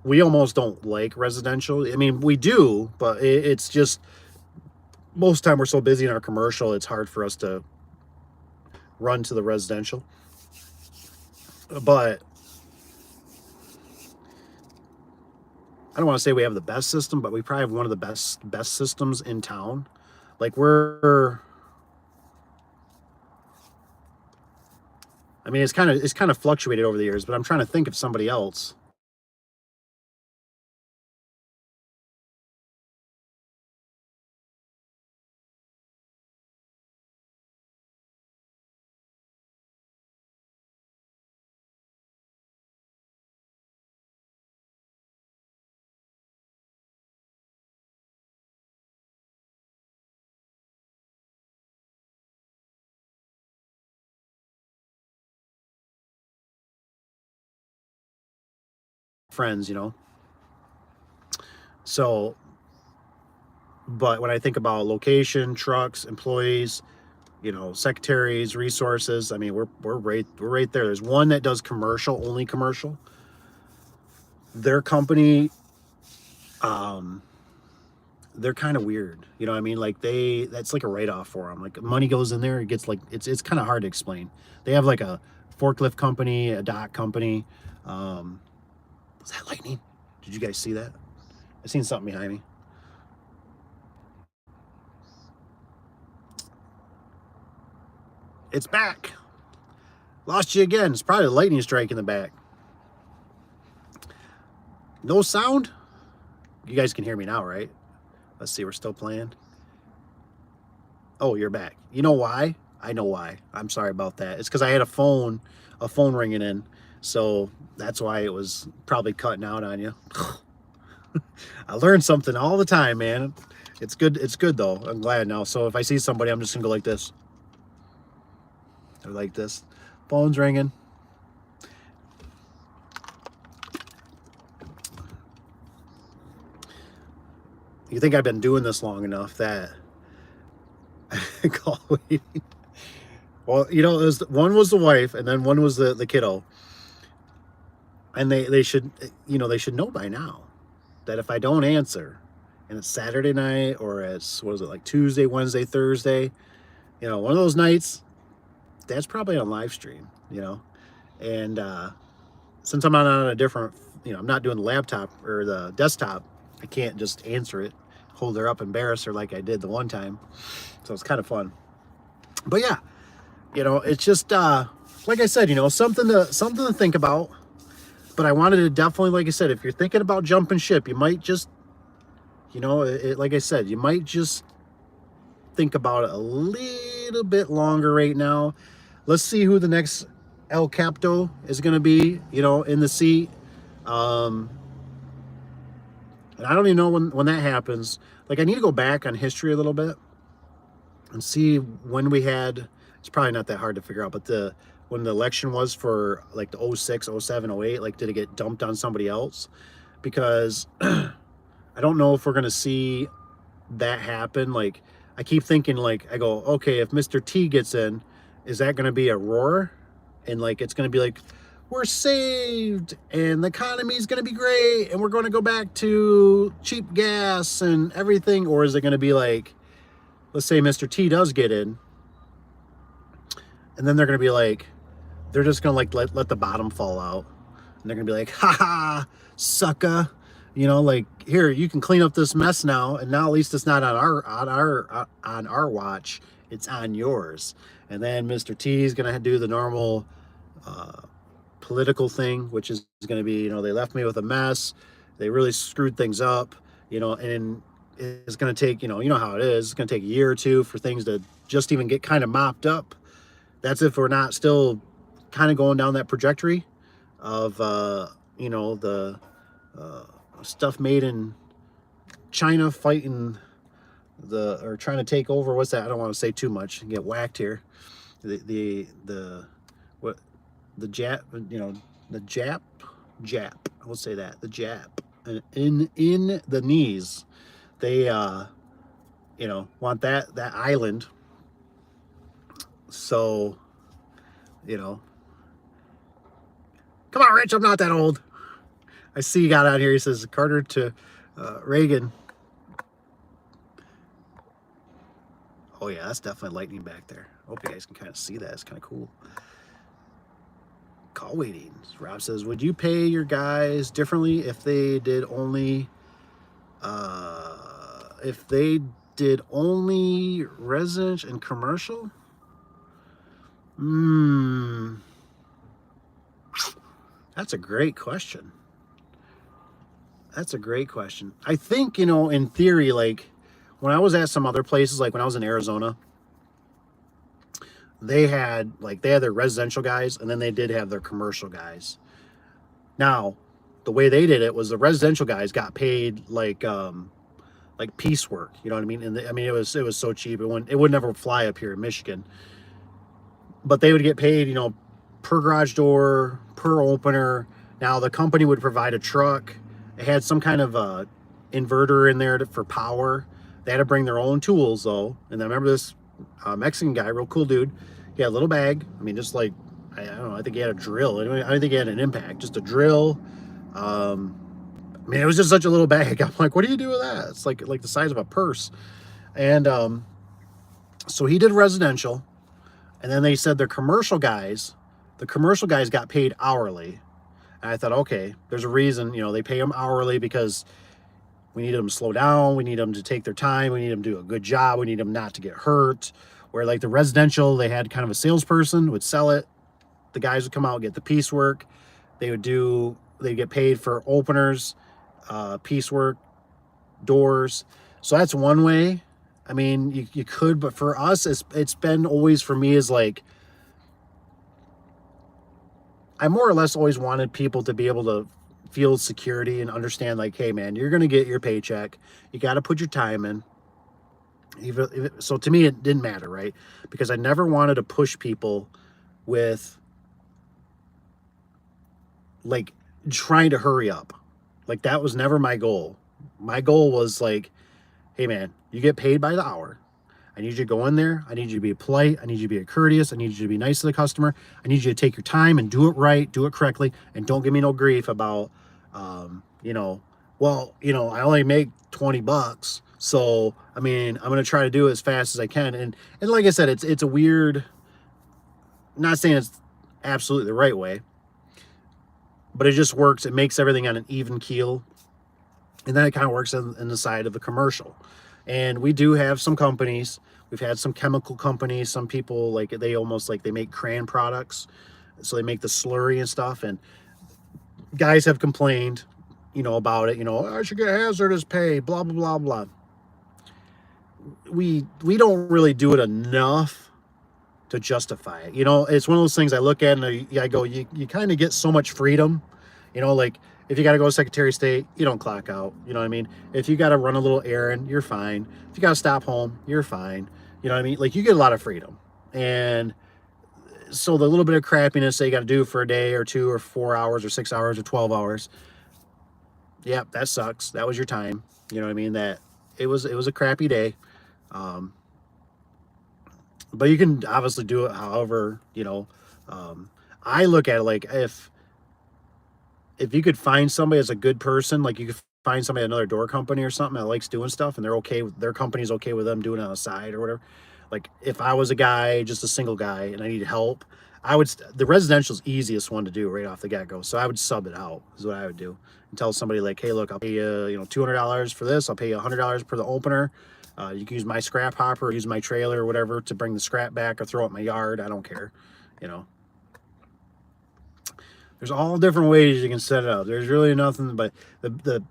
we almost don't like residential. I mean, we do, but it's just most time we're so busy in our commercial, it's hard for us to run to the residential. But I don't want to say we have the best system, but we probably have one of the best systems in town. Like I mean, it's kind of fluctuated over the years, but I'm trying to think of somebody else. Friends, you know. So, but when I think about location, trucks, employees, you know, secretaries, resources, I mean, we're right there. There's one that does commercial, only commercial. Their company, they're kind of weird, you know what I mean? Like that's like a write-off for them. Like money goes in there, it gets like it's kind of hard to explain. They have like a forklift company, a dock company. Was that lightning? Did you guys see that? I seen something behind me. It's back. Lost you again. It's probably a lightning strike in the back. No sound? You guys can hear me now, right? Let's see, we're still playing. Oh, you're back. You know why? I know why. I'm sorry about that. It's because I had a phone ringing in. So that's why it was probably cutting out on you. I learn something all the time, man. It's good. It's good though. I'm glad now. So if I see somebody, I'm just gonna go like this. Or like this. Phone's ringing. You think I've been doing this long enough that call waiting? Well, you know, one was the wife, and then one was the kiddo, and they should, you know, they should know by now that if I don't answer, and it's Saturday night or it's what is it, like Tuesday, Wednesday, Thursday, you know, one of those nights, that's probably on live stream, you know, and since I'm not on a different, you know, I'm not doing the laptop or the desktop, I can't just answer it, hold her up, embarrass her like I did the one time. So it's kind of fun. But yeah, you know, it's just like I said, you know, something to think about. But I wanted to definitely, like I said, if you're thinking about jumping ship, you might just, you know, like I said, you might just think about it a little bit longer right now. Let's see who the next El Capto is going to be, you know, in the seat. And I don't even know when that happens. Like, I need to go back on history a little bit and see when we had, it's probably not that hard to figure out, but when the election was for like the 06, 07, 08, like did it get dumped on somebody else? Because I don't know if we're going to see that happen. Like, I keep thinking, like, I go, okay, if Mr. T gets in, is that going to be a roar? And like, it's going to be like, we're saved and the economy is going to be great and we're going to go back to cheap gas and everything? Or is it going to be like, let's say Mr. T does get in, and then they're going to be like, they're just going to like let the bottom fall out, and they're going to be like, ha ha, sucker, you know, like, here, you can clean up this mess now, and now at least it's not on our watch, it's on yours. And then Mr. T is going to do the normal political thing, which is going to be, you know, they left me with a mess, they really screwed things up, you know, and it's going to take, you know how it is, it's going to take a year or two for things to just even get kind of mopped up. That's if we're not still kind of going down that trajectory. of you know, the uh, stuff made in China fighting or trying to take over. What's that? I don't want to say too much and get whacked here. The what the Jap, you know, the Jap. I will say that the Jap in the knees. They you know, want that island. So, you know, come on, Rich. I'm not that old. I see you got out here. He says Carter to Reagan. Oh yeah, that's definitely lightning back there. I hope you guys can kind of see that. It's kind of cool. Call waiting. Rob says, would you pay your guys differently if they did only residential and commercial? That's a great question. That's a great question. I think, you know, in theory, like when I was at some other places, like when I was in Arizona, they had their residential guys and then they did have their commercial guys. Now, the way they did it was the residential guys got paid like piecework, you know what I mean? And I mean it was so cheap. It would never fly up here in Michigan. But they would get paid, you know, per garage door, per opener. Now the company would provide a truck. It had some kind of inverter in there for power. They had to bring their own tools though. And I remember this Mexican guy, real cool dude. He had a little bag. I mean, just like I don't know. I think he had a drill. I don't think he had an impact. Just a drill. I mean, it was just such a little bag. I'm like, what do you do with that? It's like the size of a purse. And so he did residential. And then they said the commercial guys got paid hourly. And I thought, okay, there's a reason, you know, they pay them hourly because we need them to slow down. We need them to take their time. We need them to do a good job. We need them not to get hurt. Where like the residential, they had kind of a salesperson would sell it. The guys would come out, get the piecework. They'd get paid for openers, piecework, doors. So that's one way. I mean, you could, but for us, it's been always, for me, is like, I more or less always wanted people to be able to feel security and understand, like, hey, man, you're going to get your paycheck. You got to put your time in. So to me, it didn't matter, right? Because I never wanted to push people with, like, trying to hurry up. Like, that was never my goal. My goal was like, hey, man, you get paid by the hour. I need you to go in there. I need you to be polite. I need you to be courteous. I need you to be nice to the customer. I need you to take your time and do it right, do it correctly, and don't give me no grief about, you know, well, you know, I only make $20, so I mean, I'm gonna try to do it as fast as I can. And like I said, it's a weird. Not saying it's absolutely the right way, but it just works. It makes everything on an even keel, and then it kind of works in the side of the commercial. And we do have some companies. We've had some chemical companies. Some people, like, they almost like they make crayon products, so they make the slurry and stuff. And guys have complained, you know, about it. You know, I should get hazardous pay. Blah blah blah blah. We don't really do it enough to justify it. You know, it's one of those things I look at and I go, you kind of get so much freedom. You know, like, if you got to go to Secretary of State, you don't clock out. You know what I mean? If you got to run a little errand, you're fine. If you got to stop home, you're fine. You know what I mean? Like, you get a lot of freedom. And so the little bit of crappiness that you got to do for a day or 2 or 4 hours or 6 hours or 12 hours, yeah, that sucks. That was your time. You know what I mean? That it was a crappy day. But you can obviously do it however, you know. I look at it like, if you could find somebody that's a good person, like you could find somebody at another door company or something that likes doing stuff and they're okay with, their company's okay with them doing it on the side or whatever. Like, if I was a guy, just a single guy, and I need help, the residential's easiest one to do right off the get-go. So I would sub it out, is what I would do. And tell somebody, like, hey, look, I'll pay you, you know, $200 for this. I'll pay you $100 per the opener. You can use my scrap hopper or use my trailer or whatever to bring the scrap back or throw it in my yard. I don't care, you know. There's all different ways you can set it up. There's really nothing, but the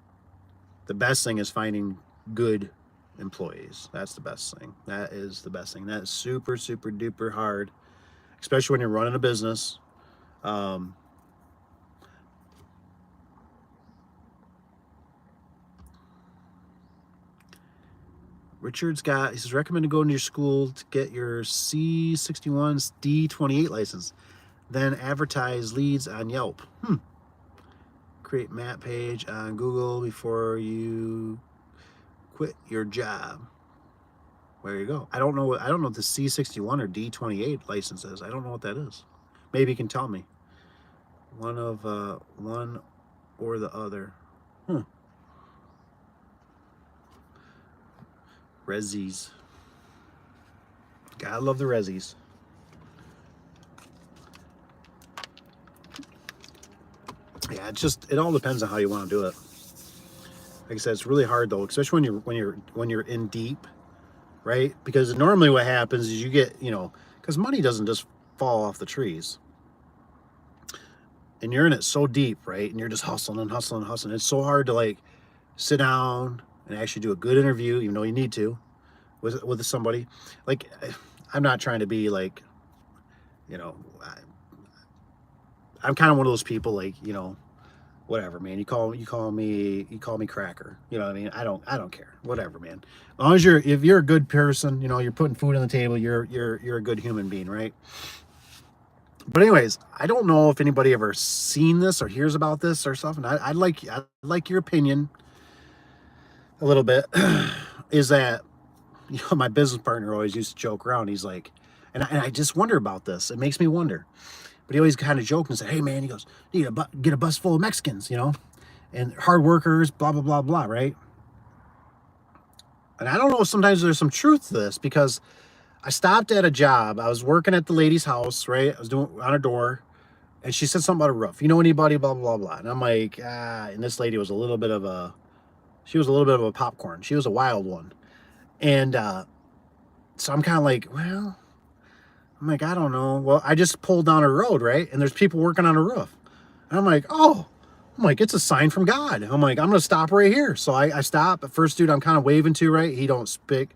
best thing is finding good employees. That's the best thing. That is the best thing. That is super, super duper hard, especially when you're running a business. Richard's got, he says, recommend to go into your school to get your C61 D28 license. Then advertise leads on Yelp. Create map page on Google before you quit your job. There you go. I don't know what the C61 or D28 license is. I don't know what that is. Maybe you can tell me. One or the other. Resis. Gotta love the resis. Yeah, it all depends on how you want to do it. Like I said, it's really hard though, especially when you're in deep, right? Because normally what happens is you get, because money doesn't just fall off the trees. And you're in it so deep, right? And you're just hustling and hustling and hustling. It's so hard to like sit down and actually do a good interview, even though you need to, with somebody. Like, I'm not trying to be like, I'm kind of one of those people, like, whatever, man. You call me cracker. You know what I mean? I don't care. Whatever, man. As long as if you're a good person, you're putting food on the table, you're a good human being, right? But anyways, I don't know if anybody ever seen this or hears about this or stuff, and I'd like your opinion a little bit. Is that, my business partner always used to joke around. He's like, and I just wonder about this. It makes me wonder. But he always kind of joked and said, "Hey man," he goes, "need to get a bus full of Mexicans, and hard workers, blah blah blah blah," right? And I don't know if sometimes there's some truth to this, because I stopped at a job. I was working at the lady's house, right? I was doing on her door, and she said something about a roof. You know anybody? Blah blah blah. And I'm like, and this lady was a little bit of a popcorn. She was a wild one, and so I'm kind of like, well, I'm like, I don't know. Well, I just pulled down a road, right? And there's people working on a roof. And I'm like, it's a sign from God. I'm like, I'm going to stop right here. So I stop. At first dude I'm kind of waving to, right? He don't speak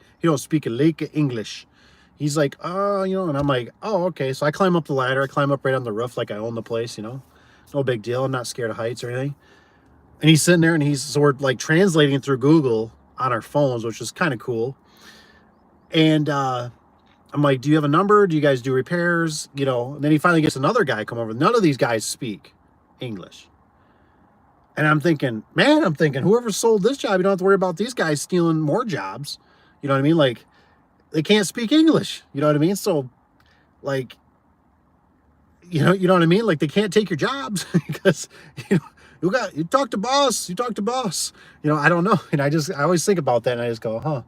a lick of English. He's like, and I'm like, oh, okay. So I climb up the ladder. I climb up right on the roof like I own the place, No big deal. I'm not scared of heights or anything. And he's sitting there, and so we're like translating through Google on our phones, which is kind of cool. And I'm like, do you have a number? Do you guys do repairs? And then he finally gets another guy come over. None of these guys speak English. And I'm thinking, whoever sold this job, you don't have to worry about these guys stealing more jobs. You know what I mean? Like, they can't speak English. You know what I mean? So, like, you know what I mean? Like, they can't take your jobs because, you talk to boss. I don't know. And I always think about that, and I just go, huh.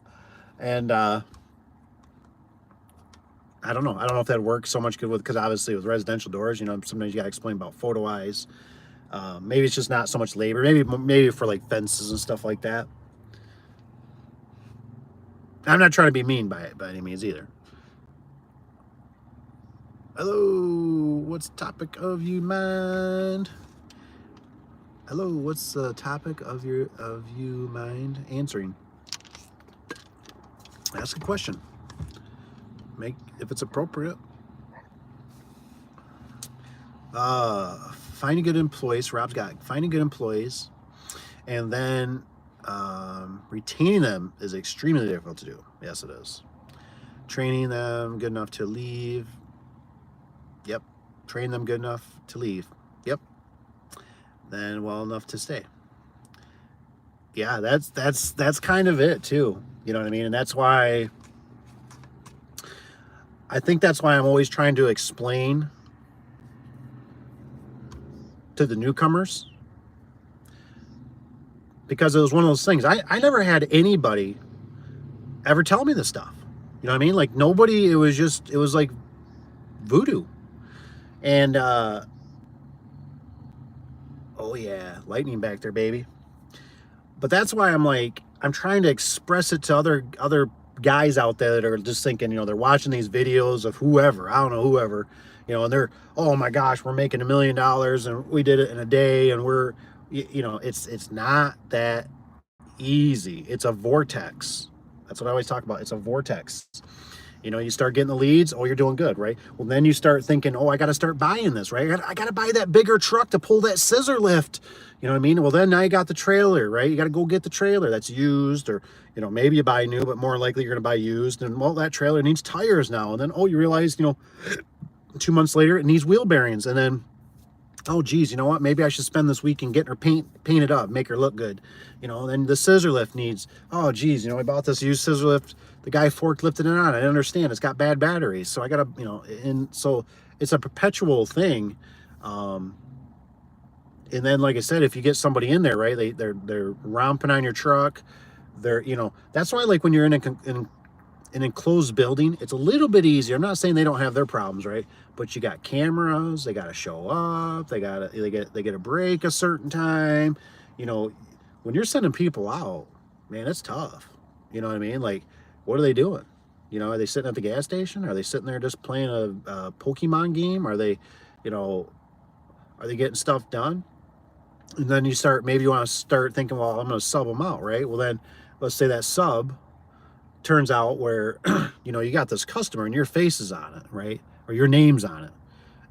And, I don't know. I don't know if that works so much good because obviously with residential doors, sometimes you got to explain about photo eyes. Maybe it's just not so much labor. Maybe for like fences and stuff like that. I'm not trying to be mean by any means either. Hello, what's the topic of your mind? Hello, what's the topic of you mind answering? Ask a question. If it's appropriate. Finding good employees. Rob's got finding good employees, and then retaining them is extremely difficult to do. Yes, it is. Training them good enough to leave. Yep. Train them good enough to leave. Yep. Then well enough to stay. Yeah, that's kind of it too. You know what I mean? And that's why I think that's why I'm always trying to explain to the newcomers, because it was one of those things. I never had anybody ever tell me this stuff. You know what I mean? Like, nobody, it was like voodoo. And, oh yeah, lightning back there, baby. But that's why I'm trying to express it to other guys out there that are just thinking, they're watching these videos of whoever, I don't know, whoever, and they're, oh my gosh, we're making $1 million and we did it in a day, and we're, it's not that easy. It's a vortex. That's what I always talk about. It's a vortex. You know, you start getting the leads. Oh, you're doing good, right? Well, then you start thinking, oh, I got to start buying this, right? I got to buy that bigger truck to pull that scissor lift. You know what I mean? Well, then now you got the trailer, right? You got to go get the trailer that's used, or, you know, maybe you buy new, but more likely you're going to buy used. And, well, that trailer needs tires now. And then, oh, you realize, you know, 2 months later, it needs wheel bearings. And then, oh, geez, you know what? Maybe I should spend this week and get her painted up, make her look good. You know, then the scissor lift needs, oh, geez, you know, I bought this used scissor lift. The guy forklifted it on. I didn't understand. It's got bad batteries. So I got to, you know, and so it's a perpetual thing. And then, like I said, if you get somebody in there, right, they're romping on your truck. They're, you know, that's why, like, when you're in an enclosed building, it's a little bit easier. I'm not saying they don't have their problems, right? But you got cameras, they got to show up, they get a break a certain time. You know, when you're sending people out, man, it's tough. You know what I mean? Like, what are they doing? You know, are they sitting at the gas station? Are they sitting there just playing a Pokemon game? Are they, you know, are they getting stuff done? And then maybe you want to start thinking, well, I'm going to sub them out, right? Well, then let's say that sub turns out where, you know, you got this customer and your face is on it, right? Or your name's on it.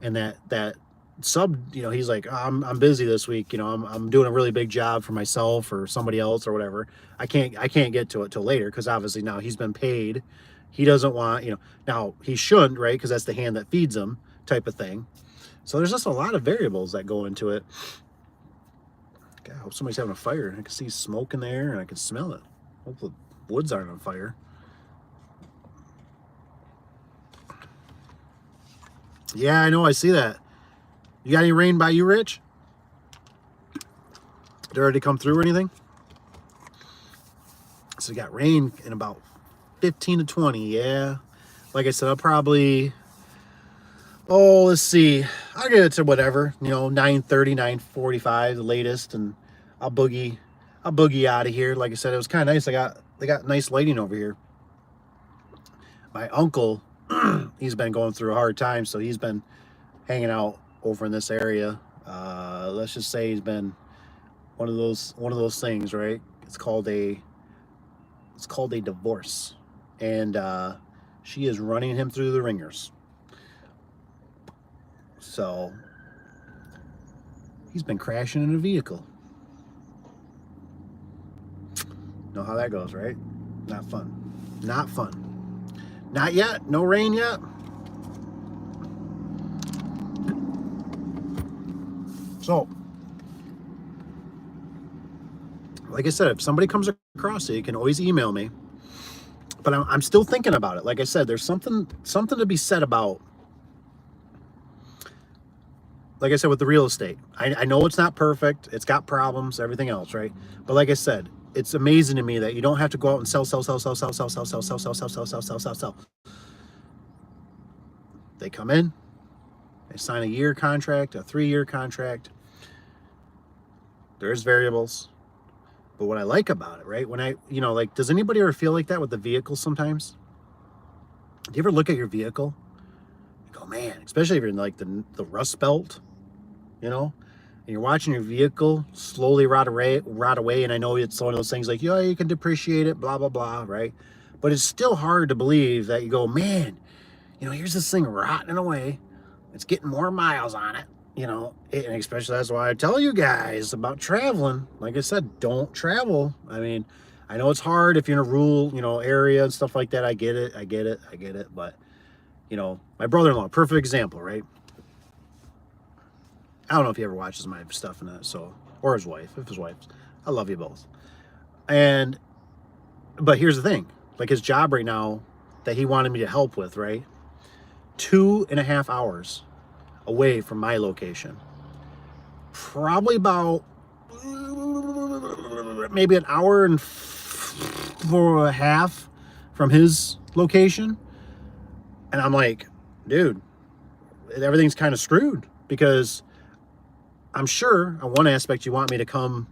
And that sub, you know, he's like, oh, I'm busy this week. You know, I'm doing a really big job for myself or somebody else or whatever. I can't get to it till later, because obviously now he's been paid. He doesn't want, you know, now he shouldn't, right? Because that's the hand that feeds him, type of thing. So there's just a lot of variables that go into it. God, I hope somebody's having a fire. I can see smoke in the air and I can smell it. Hope the woods aren't on fire. Yeah, I know. I see that. You got any rain by you, Rich? Did it already come through or anything? So we got rain in about 15 to 20. Yeah. Like I said, I'll probably, oh, let's see. I'll get it to whatever, you know, 9:30, 9:45, the latest, and I'll boogie out of here. Like I said, it was kind of nice. They got nice lighting over here. My uncle, he's been going through a hard time, so he's been hanging out over in this area. Let's just say he's been one of those things, right? It's called a divorce, and she is running him through the ringers. So he's been crashing in a vehicle. Know how that goes, right? Not fun. Not fun. Not yet. No rain yet. So, like I said, if somebody comes across it, you can always email me. But I'm still thinking about it. Like I said, there's something to be said about, like I said, with the real estate. I know it's not perfect. It's got problems, everything else, right? But like I said, it's amazing to me that you don't have to go out and sell. They come in, they sign a year contract, a 3-year contract. There's variables. But what I like about it, right? When like, does anybody ever feel like that with the vehicle sometimes? Do you ever look at your vehicle and go, man, especially if you're in like the Rust Belt, you know, and you're watching your vehicle slowly rot away. And I know it's one of those things like, yeah, you can depreciate it, blah, blah, blah, right? But it's still hard to believe that you go, man, you know, here's this thing rotting away. It's getting more miles on it. You know, and especially that's why I tell you guys about traveling. Like I said, don't travel. I mean, I know it's hard if you're in a rural, you know, area and stuff like that. I get it. But, you know, my brother-in-law, perfect example, right? I don't know if he ever watches my stuff in that, so, or his wife, if his wife's. I love you both. But here's the thing, like his job right now that he wanted me to help with, right? 2.5 hours away from my location. Probably about maybe an hour and a half from his location. And I'm like, dude, everything's kind of screwed, because I'm sure on one aspect you want me to come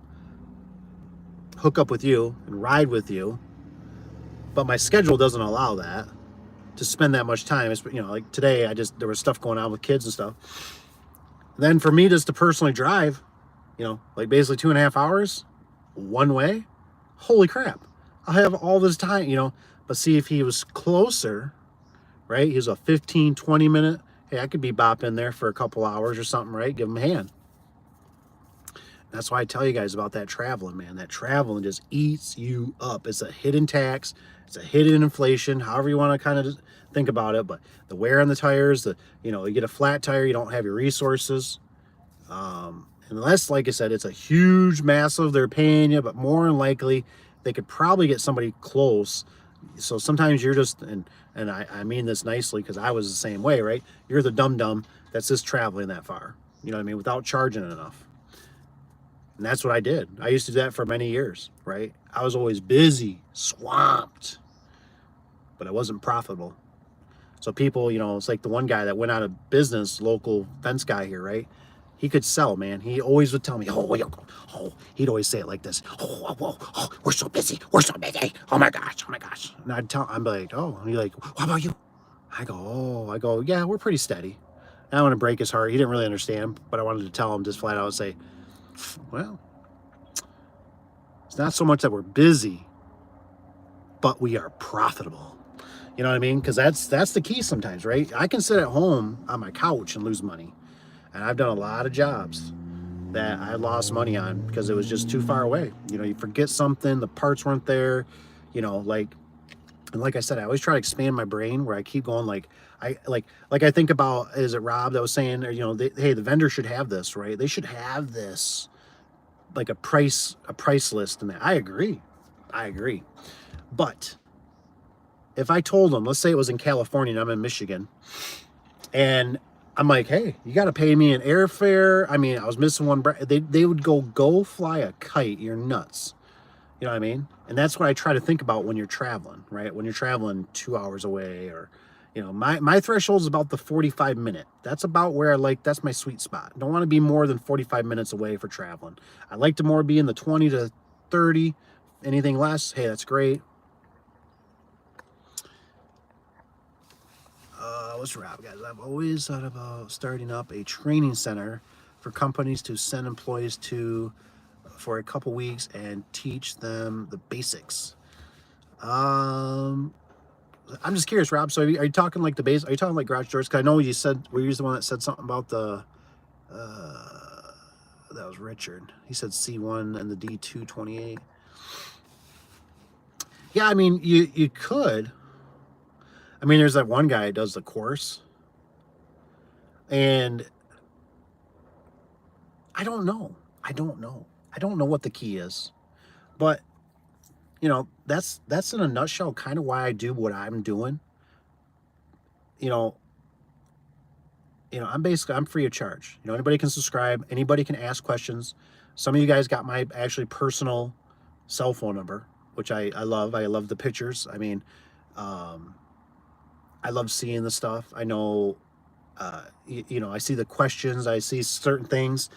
hook up with you and ride with you, but my schedule doesn't allow that, to spend that much time. It's, you know, like today there was stuff going on with kids and stuff. Then for me just to personally drive, you know, like basically 2.5 hours one way, holy crap, I have all this time, you know. But see, if he was closer, right? He's a 15, 20 minute. Hey, I could be bopping there for a couple hours or something, right? Give him a hand. That's why I tell you guys about that traveling, man. That traveling just eats you up. It's a hidden tax. It's a hidden inflation, however you want to kind of think about it. But the wear on the tires, you get a flat tire, you don't have your resources. Unless, like I said, it's a huge, massive, they're paying you, but more than likely, they could probably get somebody close. So sometimes you're just, and I mean this nicely because I was the same way, right? You're the dum-dum that's just traveling that far, you know what I mean, without charging enough. And that's what I did. I used to do that for many years, right? I was always busy, swamped, but I wasn't profitable. So people, it's like the one guy that went out of business, local fence guy here, right? He could sell, man. He always would tell me, he'd always say it like this. We're so busy. We're so busy. Oh my gosh. And I'm like, and he's like, what about you? I go, yeah, we're pretty steady. And I want to break his heart. He didn't really understand, but I wanted to tell him just flat out and say, well, it's not so much that we're busy, but we are profitable. You know what I mean? Because that's the key sometimes, right? I can sit at home on my couch and lose money. And I've done a lot of jobs that I lost money on because it was just too far away. You forget something, the parts weren't there, and like I said, I always try to expand my brain where I keep going I think about, is it Rob that was saying, hey, the vendor should have this, right? They should have this, like a price list and that. I agree. But if I told them, let's say it was in California and I'm in Michigan, and I'm like, hey, you got to pay me an airfare. I mean, I was missing one. They would go fly a kite. You're nuts. You know what I mean? And that's what I try to think about when you're traveling, right? When you're traveling 2 hours away, or, my threshold is about the 45 minute. That's about where that's my sweet spot. Don't want to be more than 45 minutes away for traveling. I like to more be in the 20 to 30. Anything less, hey, that's great. What's Rob, guys? I've always thought about starting up a training center for companies to send employees to for a couple weeks and teach them the basics. I'm just curious, Rob. So are you talking like the base? Are you talking like garage doors? Because I know you said, were you the one that said something about the that was Richard. He said C1 and the D228. Yeah, I mean, you could. I mean, there's that one guy that does the course, and I don't know what the key is, but that's in a nutshell kind of why I do what I'm doing. I'm free of charge. Anybody can subscribe, anybody can ask questions. Some of you guys got my actually personal cell phone number, which I love. I love the pictures. I mean, I love seeing the stuff. I know, I see the questions. I see certain things.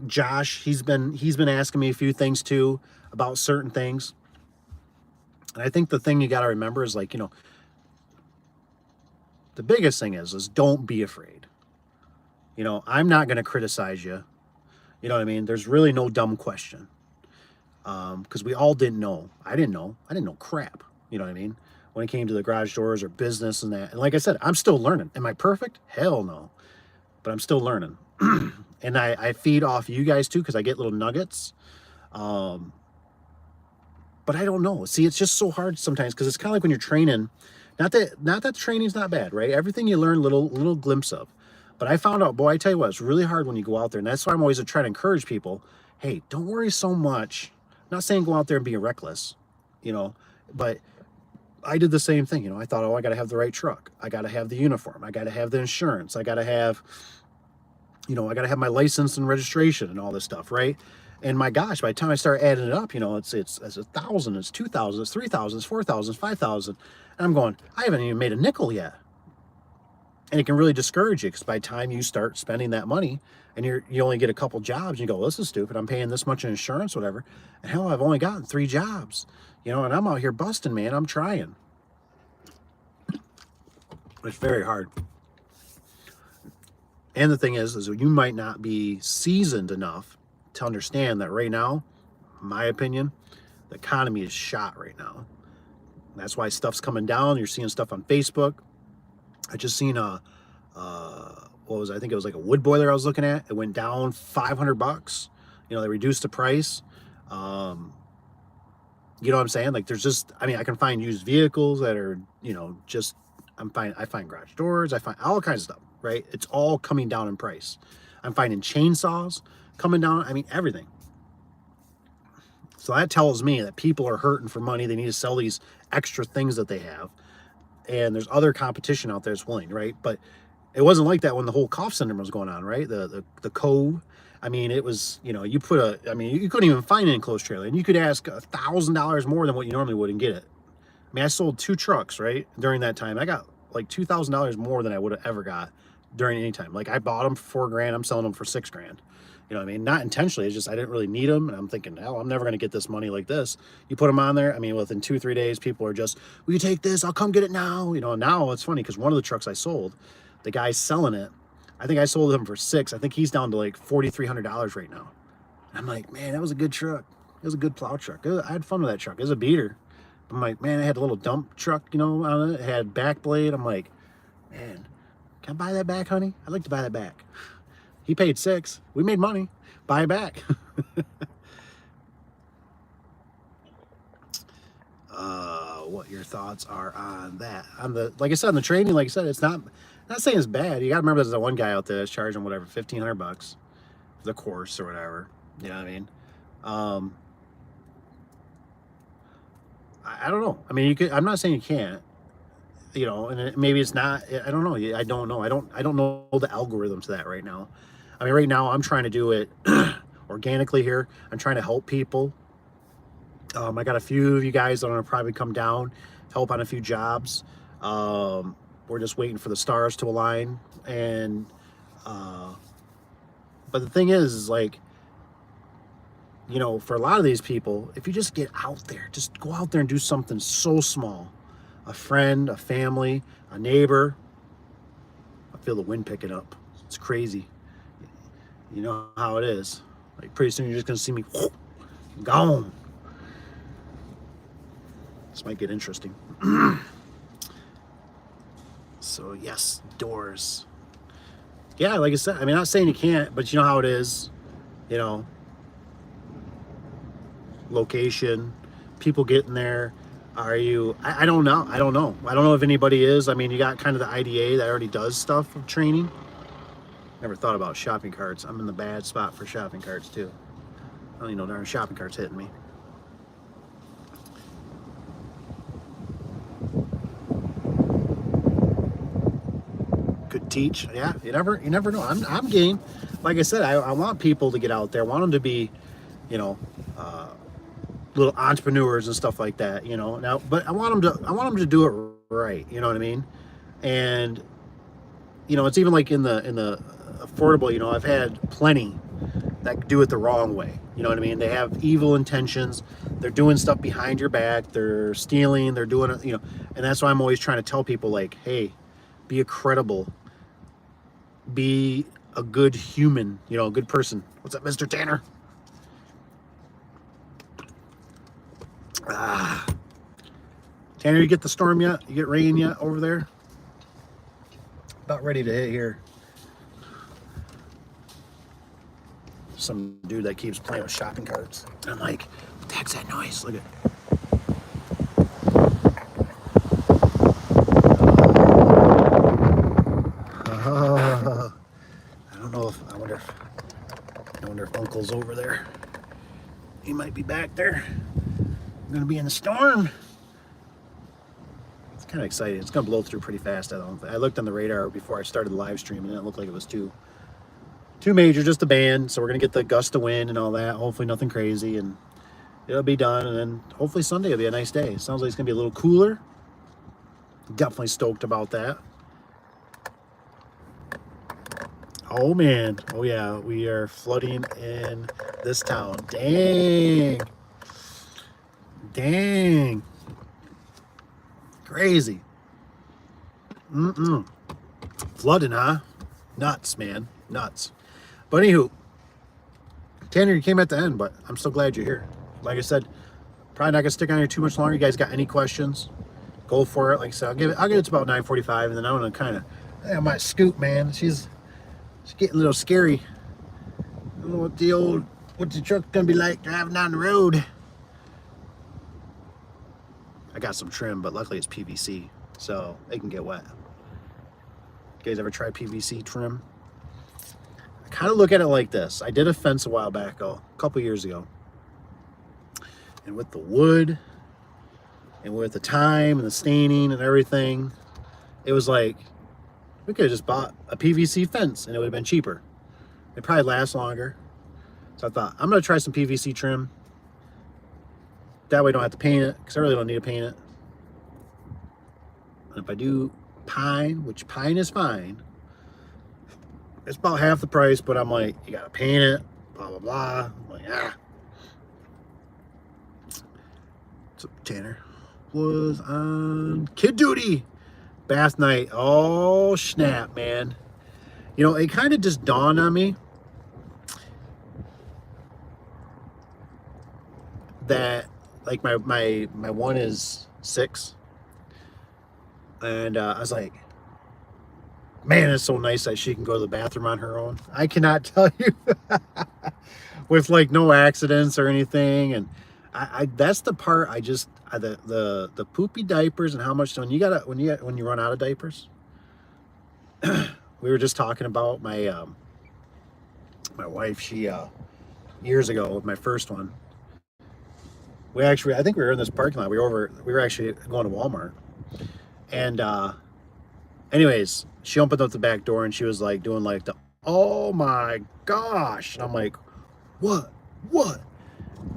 Josh, he's been asking me a few things too about certain things. And I think the thing you got to remember is the biggest thing is don't be afraid. I'm not going to criticize you. You know what I mean? There's really no dumb question. Because we all didn't know. I didn't know crap. You know what I mean? When it came to the garage doors or business and that. And like I said, I'm still learning. Am I perfect? Hell no. But I'm still learning. And I feed off you guys too, because I get little nuggets. But I don't know. See, it's just so hard sometimes, because it's kind of like when you're training. Not that training's not bad, right? Everything you learn, little glimpse of. But I found out, boy, I tell you what, it's really hard when you go out there. And that's why I'm always trying to encourage people. Hey, don't worry so much. I'm not saying go out there and be reckless, but I did the same thing. I thought, I got to have the right truck. I got to have the uniform. I got to have the insurance. I got to have, I got to have my license and registration and all this stuff, right? And my gosh, by the time I start adding it up, it's 1,000, it's 2,000, it's 3,000, it's 4,000, it's 5,000. And I'm going, I haven't even made a nickel yet. And it can really discourage you, because by the time you start spending that money and you only get a couple jobs, and you go, well, this is stupid. I'm paying this much in insurance, whatever. And hell, I've only gotten 3 jobs, and I'm out here busting, man. I'm trying. It's very hard. And the thing is you might not be seasoned enough to understand that right now, in my opinion, the economy is shot right now. That's why stuff's coming down. You're seeing stuff on Facebook. I just seen what was it? I think it was like a wood boiler I was looking at. It went down $500. You know, they reduced the price. Um, you know what I'm saying? Like there's just, I mean, I can find used vehicles that are, you know, just, I find garage doors, I find all kinds of stuff, right? It's all coming down in price. I'm finding chainsaws coming down. I mean, everything. So that tells me that people are hurting for money. They need to sell these extra things that they have. And there's other competition out there that's willing, right? But it wasn't like that when the whole cough syndrome was going on, right? The cove. I mean, it was, you know, you put I mean, you couldn't even find an enclosed trailer, and you could ask $1,000 more than what you normally would and get it. I mean, I sold 2 trucks, right? During that time, I got like $2,000 more than I would have ever got during any time. Like I bought them for $4,000, I'm selling them for $6,000. You know what I mean? Not intentionally, it's just I didn't really need them, and I'm thinking, hell, I'm never going to get this money like this. You put them on there, I mean, within 2-3 days, people are just, will you take this? I'll come get it now. You know, now it's funny because one of the trucks I sold, the guy's selling it. I think I sold him for $6,000. I think he's down to like $4,300 right now. I'm like, man, that was a good truck. It was a good plow truck. I had fun with that truck. It was a beater. I'm like, man, it had a little dump truck, you know, on it. It had back blade. I'm like, man, can I buy that back, honey? I'd like to buy that back. He paid $6,000. We made money. Buy it back. What your thoughts are on that? On the, like I said, on the training, like I said, it's not saying it's bad. You got to remember there's that one guy out there that's charging whatever $1,500 for the course or whatever. You know what I mean? I don't know. I mean, you could. I'm not saying you can't. You know, and maybe it's not. I don't know. I don't know. I don't know the algorithm to that right now. I mean, right now I'm trying to do it organically here. I'm trying to help people. I got a few of you guys that are gonna probably come down, help on a few jobs. We're just waiting for the stars to align. And but the thing is like, you know, for a lot of these people, if you just get out there, just go out there and do something so small. A friend, a family, a neighbor. I feel the wind picking up. It's crazy. You know how it is. Like pretty soon you're just gonna see me gone. This might get interesting. So yes, doors. Yeah, like I said, I mean, I'm not saying you can't, but you know how it is. You know, location, people getting there. Are you, I don't know. I don't know if anybody is. I mean, you got kind of the IDA that already does stuff of training. Never thought about shopping carts. I'm in the bad spot for shopping carts too. I don't even know darn shopping carts hitting me. Could teach. Yeah, you never know. I'm game. Like I said, I want people to get out there. I want them to be, you know, little entrepreneurs and stuff like that, you know. Now, but I want them to do it right, you know what I mean? And you know, it's even like in the affordable, you know, I've had plenty that do it the wrong way. You know what I mean? They have evil intentions. They're doing stuff behind your back. They're stealing. They're doing it, you know. And that's why I'm always trying to tell people, like, hey, be a credible, be a good human, you know, a good person. What's up, Mr. Tanner? Tanner, you get the storm yet? You get rain yet over there? About ready to hit here. Some dude that keeps playing with shopping carts. And I'm like, what the heck's that noise? Look at I don't know if I wonder if Uncle's over there. He might be back there. I'm gonna be in the storm. It's kind of exciting. It's gonna blow through pretty fast. I looked on the radar before I started the live stream, and it looked like it was too major, just a band. So we're gonna get the gust of wind and all that. Hopefully nothing crazy, and it'll be done. And then hopefully Sunday will be a nice day. Sounds like it's gonna be a little cooler. Definitely stoked about that. Oh man, oh yeah, we are flooding in this town. Dang, crazy. Flooding, huh? Nuts, man, nuts. But anywho, Tanner, you came at the end, but I'm so glad you're here. Like I said, probably not gonna stick on here too much longer. You guys got any questions? go for it. Like I said, I'll get it to about 9:45, and then I'm gonna kind of, I might scoot, man. She's getting a little scary. I don't know what the truck's gonna be like driving down the road. I got some trim, but luckily it's PVC, so they can get wet. You guys ever try PVC trim? I kind of look at it like this. I did a fence a while back, a couple years ago. And with the wood, and with the time, and the staining, and everything, it was like, we could have just bought a PVC fence, and it would have been cheaper. It'd probably last longer. So I thought, I'm going to try some PVC trim. That way I don't have to paint it, because I really don't need to paint it. And if I do pine, which pine is fine, it's about half the price, but I'm like, you gotta paint it, blah blah blah. I'm like, ah. So Tanner was on kid duty, bath night. Oh snap, man. You know, it kind of just dawned on me that, like, my one is 6, and I was like, man, it's so nice that she can go to the bathroom on her own. I cannot tell you, with like no accidents or anything. And I that's the part I just, the poopy diapers, and how much when you run out of diapers. We were just talking about my my wife. She years ago with my first one, I think we were in this parking lot. We were actually going to Walmart, and anyways, she opened up the back door and she was like doing like the, oh my gosh. And I'm like, what?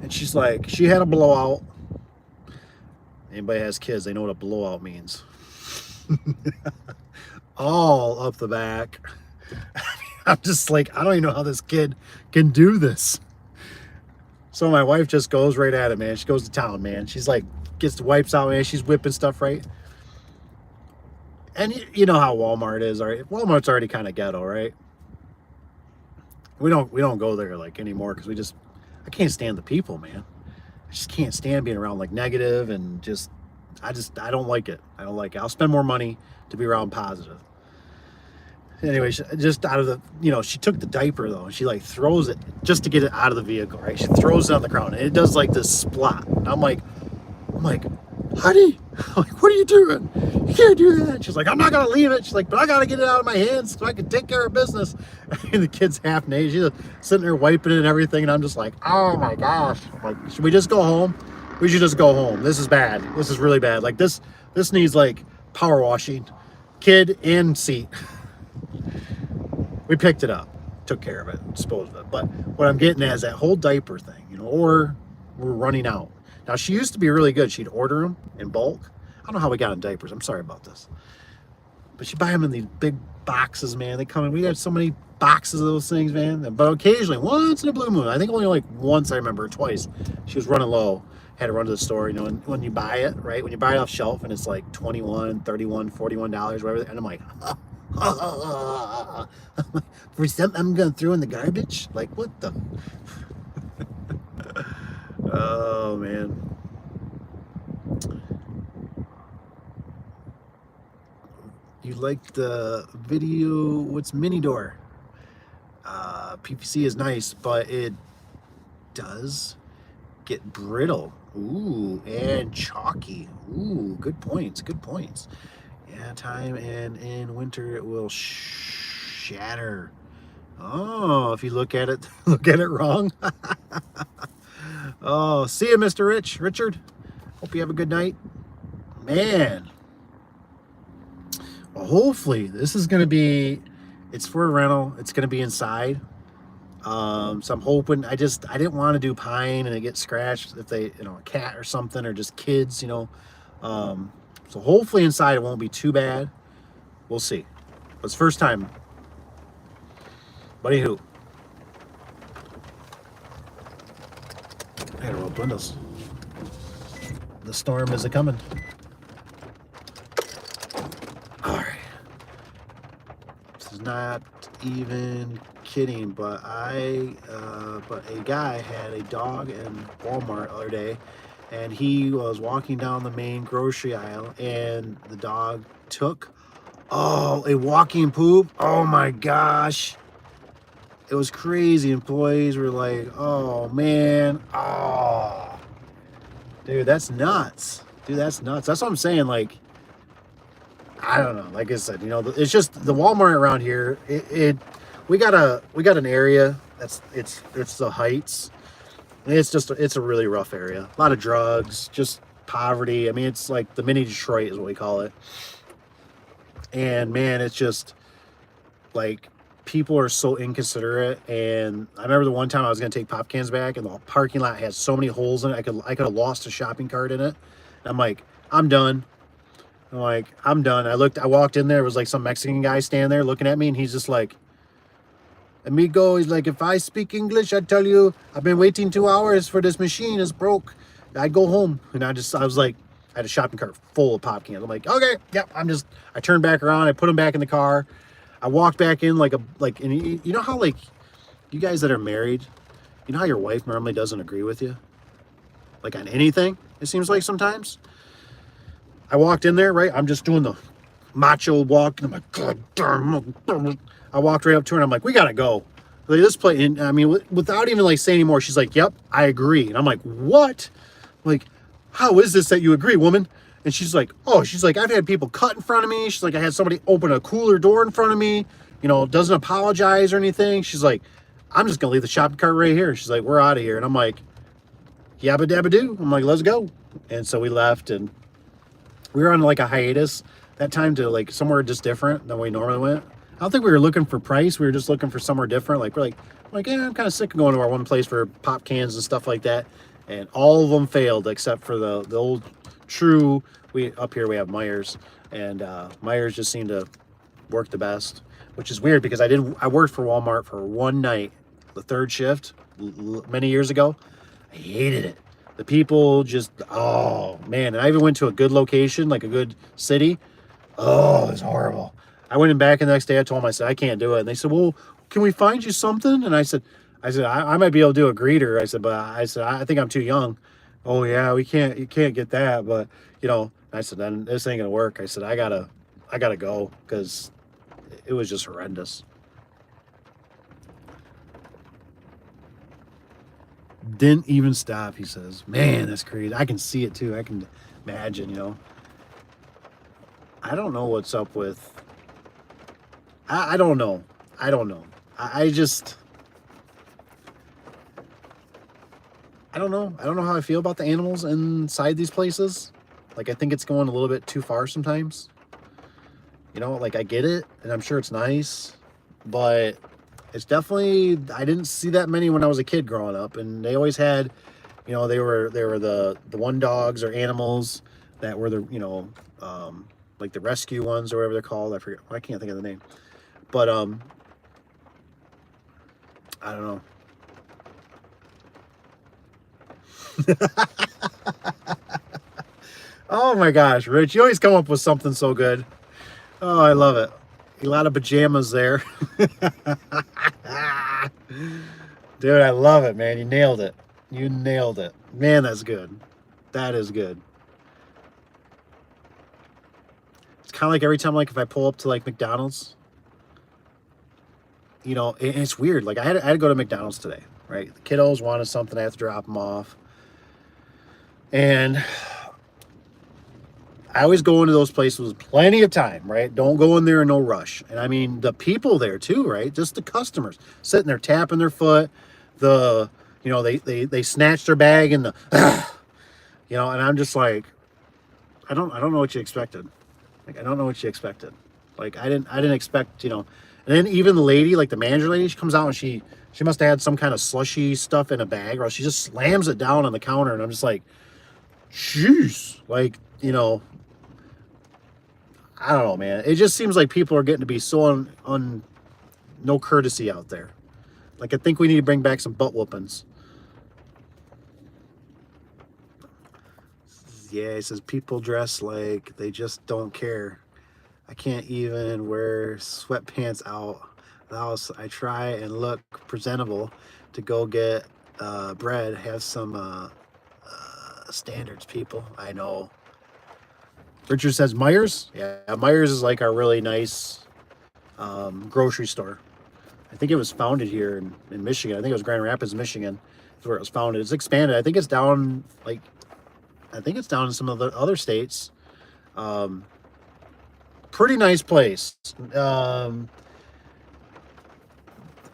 And she's like, she had a blowout. Anybody has kids, they know what a blowout means. All up the back. I'm just like, I don't even know how this kid can do this. So my wife just goes right at it, man. She goes to town, man. She's like, gets the wipes out, man. She's whipping stuff right. And you know how Walmart is, right? Walmart's already kind of ghetto, right? We don't go there like anymore, because I can't stand the people, man. I just can't stand being around like negative, and I don't like it. I don't like it. I'll spend more money to be around positive. Anyway, just out of the, she took the diaper though, and she like throws it just to get it out of the vehicle, right? She throws it on the ground, and it does like this splot. And I'm like, honey, I'm like, what are you doing? You can't do that. She's like, I'm not gonna leave it. She's like, but I gotta get it out of my hands so I can take care of business. And the kid's half naked. She's sitting there wiping it and everything, and I'm just like, oh my gosh. I'm like, should we just go home? We should just go home. This is bad. This is really bad. Like this needs like power washing, kid and seat. We picked it up, took care of it, disposed of it. But what I'm getting at is that whole diaper thing, or we're running out. Now, she used to be really good. She'd order them in bulk. I don't know how we got in diapers. I'm sorry about this. But she'd buy them in these big boxes, man. They come in. We had so many boxes of those things, man. But occasionally, once in a blue moon, I think only like once, I remember, twice, she was running low. Had to run to the store, when you buy it, right? When you buy it off shelf and it's like $21, $31, $41, whatever. And I'm like, for something I'm going to throw in the garbage? Like, what the? Oh, man. You like the video? What's mini door? PVC is nice, but it does get brittle. Ooh, and chalky. Ooh, good points. Yeah, time and in winter it will shatter. Oh, if you look at it wrong. Oh, see you, Mr. Richard. Hope you have a good night. Man. Well, hopefully this is going to be, it's for a rental. It's going to be inside. So I'm hoping, I didn't want to do pine and it get scratched if they, a cat or something, or just kids, so hopefully inside it won't be too bad. We'll see. But it's first time. Buddy who? I gotta roll windows. The storm is a-coming. All right. This is not even kidding, but a guy had a dog in Walmart the other day, and he was walking down the main grocery aisle, and the dog took, oh, a walking poop. Oh my gosh. It was crazy. Employees were like, oh man, oh, dude, that's nuts. Dude, that's nuts. That's what I'm saying. Like, I don't know. Like I said, it's just the Walmart around here. We got an area that's it's the Heights. It's a really rough area. A lot of drugs, just poverty. I mean, it's like the mini Detroit is what we call it. And man, it's just like people are so inconsiderate. And I remember the one time I was gonna take pop cans back, and the parking lot had so many holes in it. I could have lost a shopping cart in it. And I'm like, I'm done. I'm done. I walked in there. It was like some Mexican guy standing there looking at me, and he's just like, amigo, he's like, if I speak English, I tell you, I've been waiting 2 hours for this machine. It's broke. I'd go home. And I was like, I had a shopping cart full of pop cans. I'm like, okay, yep. I turned back around. I put them back in the car. I walked back in and you know how like you guys that are married, you know how your wife normally doesn't agree with you? Like on anything, it seems like sometimes. I walked in there, right? I'm just doing the macho walk. And I'm like, God damn. I walked right up to her and I'm like, we gotta go. Like this place, and I mean, without even like saying any more, she's like, yep, I agree. And I'm like, what? I'm like, how is this that you agree, woman? And she's like, I've had people cut in front of me. She's like, I had somebody open a cooler door in front of me, doesn't apologize or anything. She's like, I'm just gonna leave the shopping cart right here. She's like, we're out of here. And I'm like, yabba dabba doo. I'm like, let's go. And so we left, and we were on like a hiatus that time to like somewhere just different than we normally went. I don't think we were looking for price. We were just looking for somewhere different. Like we're like, yeah, I'm kind of sick of going to our one place for pop cans and stuff like that. And all of them failed except for the old true. Up here we have Myers, and Myers just seemed to work the best, which is weird because I worked for Walmart for one night, the third shift many years ago. I hated it. The people just, oh man. And I even went to a good location, like a good city. Oh, it was horrible. I went in back the next day. I told them, I said, I can't do it. And they said, well, can we find you something? And I said, I might be able to do a greeter. I think I'm too young. Oh yeah, you can't get that. But I said, then this ain't gonna work. I said, I gotta go because it was just horrendous. Didn't even stop, he says. Man, that's crazy. I can see it too. I can imagine. I don't know what's up with. I don't know. I don't know. I just. I don't know. I don't know how I feel about the animals inside these places. Like, I think it's going a little bit too far sometimes. Like, I get it, and I'm sure it's nice, but it's definitely, I didn't see that many when I was a kid growing up, and they always had, they were the one dogs or animals that were like the rescue ones or whatever they're called. I forget. I can't think of the name, but I don't know. Oh my gosh, Rich, you always come up with something so good. Oh, I love it. A lot of pajamas there. Dude, I love it, man. You nailed it. You nailed it. Man, that's good. That is good. It's kind of like every time, like if I pull up to like McDonald's, it's weird. Like I had to go to McDonald's today, right? The kiddos wanted something. I have to drop them off. And I always go into those places with plenty of time, right? Don't go in there in no rush. And I mean, the people there too, right? Just the customers sitting there tapping their foot. They snatch their bag and and I'm just like, I don't know what you expected. Like, I don't know what you expected. Like, I didn't expect, and then even the lady, like the manager lady, she comes out and she must have had some kind of slushy stuff in a bag, or she just slams it down on the counter. And I'm just like, jeez, like, I don't know, man. It just seems like people are getting to be so no courtesy out there. Like, I think we need to bring back some butt whoopings. Yeah, he says people dress like they just don't care. I can't even wear sweatpants out the house. I try and look presentable to go get bread, have some the standards, people. I know. Richard says Myers. Yeah, Myers is like our really nice grocery store. I think it was founded here in Michigan. I think it was Grand Rapids, Michigan, is where it was founded. It's expanded. I think it's down in some of the other states. Pretty nice place.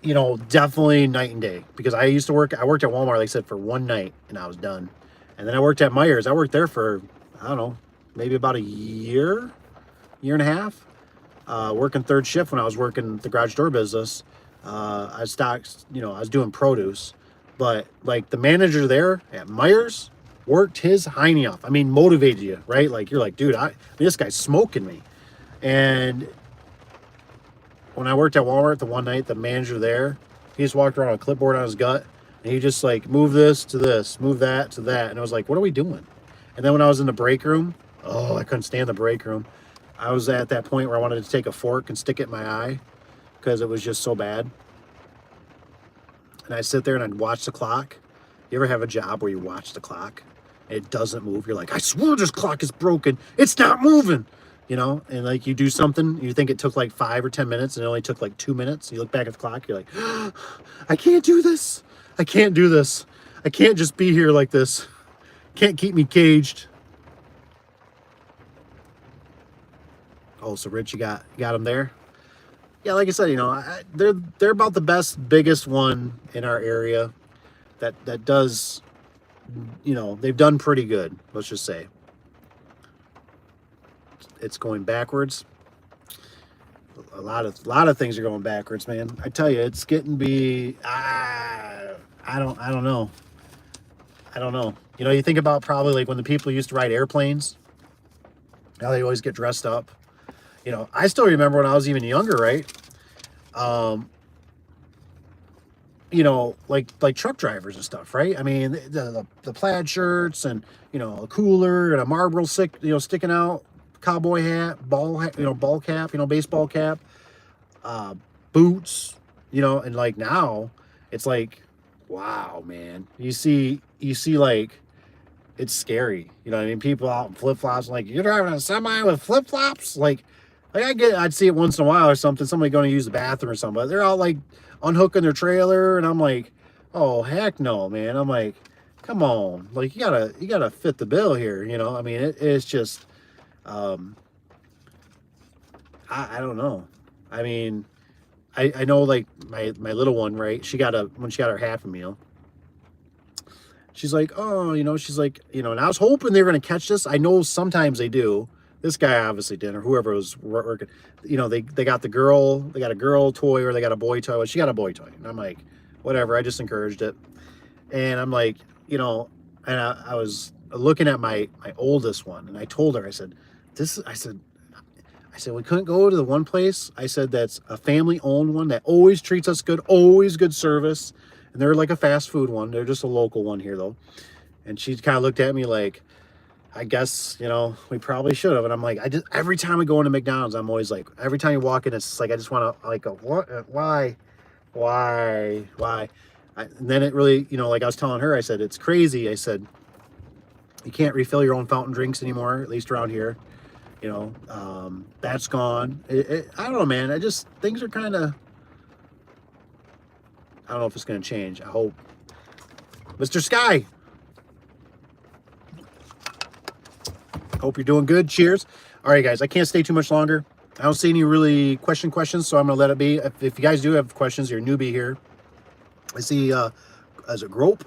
You know, definitely night and day, because I worked at Walmart, like I said, for one night and I was done. And then I worked at Myers. I worked there for, I don't know, maybe about a year and a half, working third shift when I was working the garage door business. I stocked, you know, I was doing produce, but like the manager there at Myers worked his hiney off. I mean, motivated you, right? Like you're like, dude, this guy's smoking me. And when I worked at Walmart the one night, the manager there, he just walked around with a clipboard on his gut, and he just like, move this to this, move that to that. And I was like, what are we doing? And then when I was in the break room, oh, I couldn't stand the break room. I was at that point where I wanted to take a fork and stick it in my eye because it was just so bad. And I'd sit there and I'd watch the clock. You ever have a job where you watch the clock? It doesn't move. You're like, I swear this clock is broken. It's not moving. You know, and like you do something, you think it took like 5 or 10 minutes and it only took like 2 minutes. You look back at the clock, you're like, oh, I can't do this. I can't do this. I can't just be here like this. Can't keep me caged. Oh, so Rich, you got them there? Yeah, like I said, you know, they're about the biggest one in our area that does, you know, they've done pretty good, let's just say. It's going backwards. A lot of things are going backwards, man. I tell you, it's getting to be I don't know. I don't know. You know, you think about probably like when the people used to ride airplanes, how they always get dressed up. You know, I still remember when I was even younger, right? You know, like truck drivers and stuff, right? I mean, the plaid shirts and, you know, a cooler and a Marlboro sticking out, cowboy hat, ball cap, you know, baseball cap, boots, you know, and like now it's like, wow, man, you see like, it's scary, you know what I mean? People out in flip-flops, like, you're driving a semi with flip-flops, like I'd see it once in a while or something, somebody going to use the bathroom or something, but they're all like unhooking their trailer, and I'm like, oh heck no, man. I'm like, come on, like you gotta fit the bill here, you know. I mean, it's just I don't know. I mean, I know, like my little one, right? When she got her Happy Meal, she's like, oh, you know, she's like, you know, and I was hoping they were gonna catch this. I know sometimes they do. This guy obviously didn't, or whoever was working. You know, they got a girl toy, or they got a boy toy. Well, she got a boy toy, and I'm like, whatever. I just encouraged it, and I'm like, you know, and I was looking at my oldest one, and I told her, I said, we couldn't go to the one place. I said, that's a family-owned one that always treats us good, always good service. And they're like a fast food one. They're just a local one here, though. And she kind of looked at me like, I guess, you know, we probably should have. And I'm like, every time I go into McDonald's, I'm always like, every time you walk in, it's like, I just want to, like, what? Why? And then it really, you know, like I was telling her, I said, it's crazy. I said, you can't refill your own fountain drinks anymore, at least around here. You know, that's gone. I don't know, man. Things are kind of, I don't know if it's going to change. I hope. Mr. Sky. Hope you're doing good. Cheers. All right, guys. I can't stay too much longer. I don't see any really questions, so I'm going to let it be. If you guys do have questions, you're a newbie here. I see, as a Grope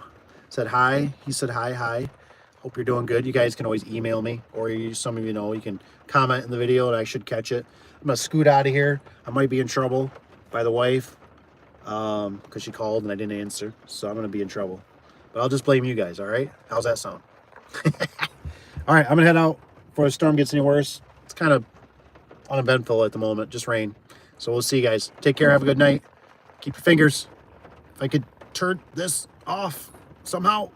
said hi. He said hi. Hope you're doing good. You guys can always email me, or some of you know, you can comment in the video and I should catch it. I'm going to scoot out of here. I might be in trouble by the wife because she called and I didn't answer. So I'm going to be in trouble. But I'll just blame you guys, all right? How's that sound? All right, I'm going to head out before the storm gets any worse. It's kind of uneventful at the moment, just rain. So we'll see you guys. Take care. Have a good night. Keep your fingers. If I could turn this off somehow.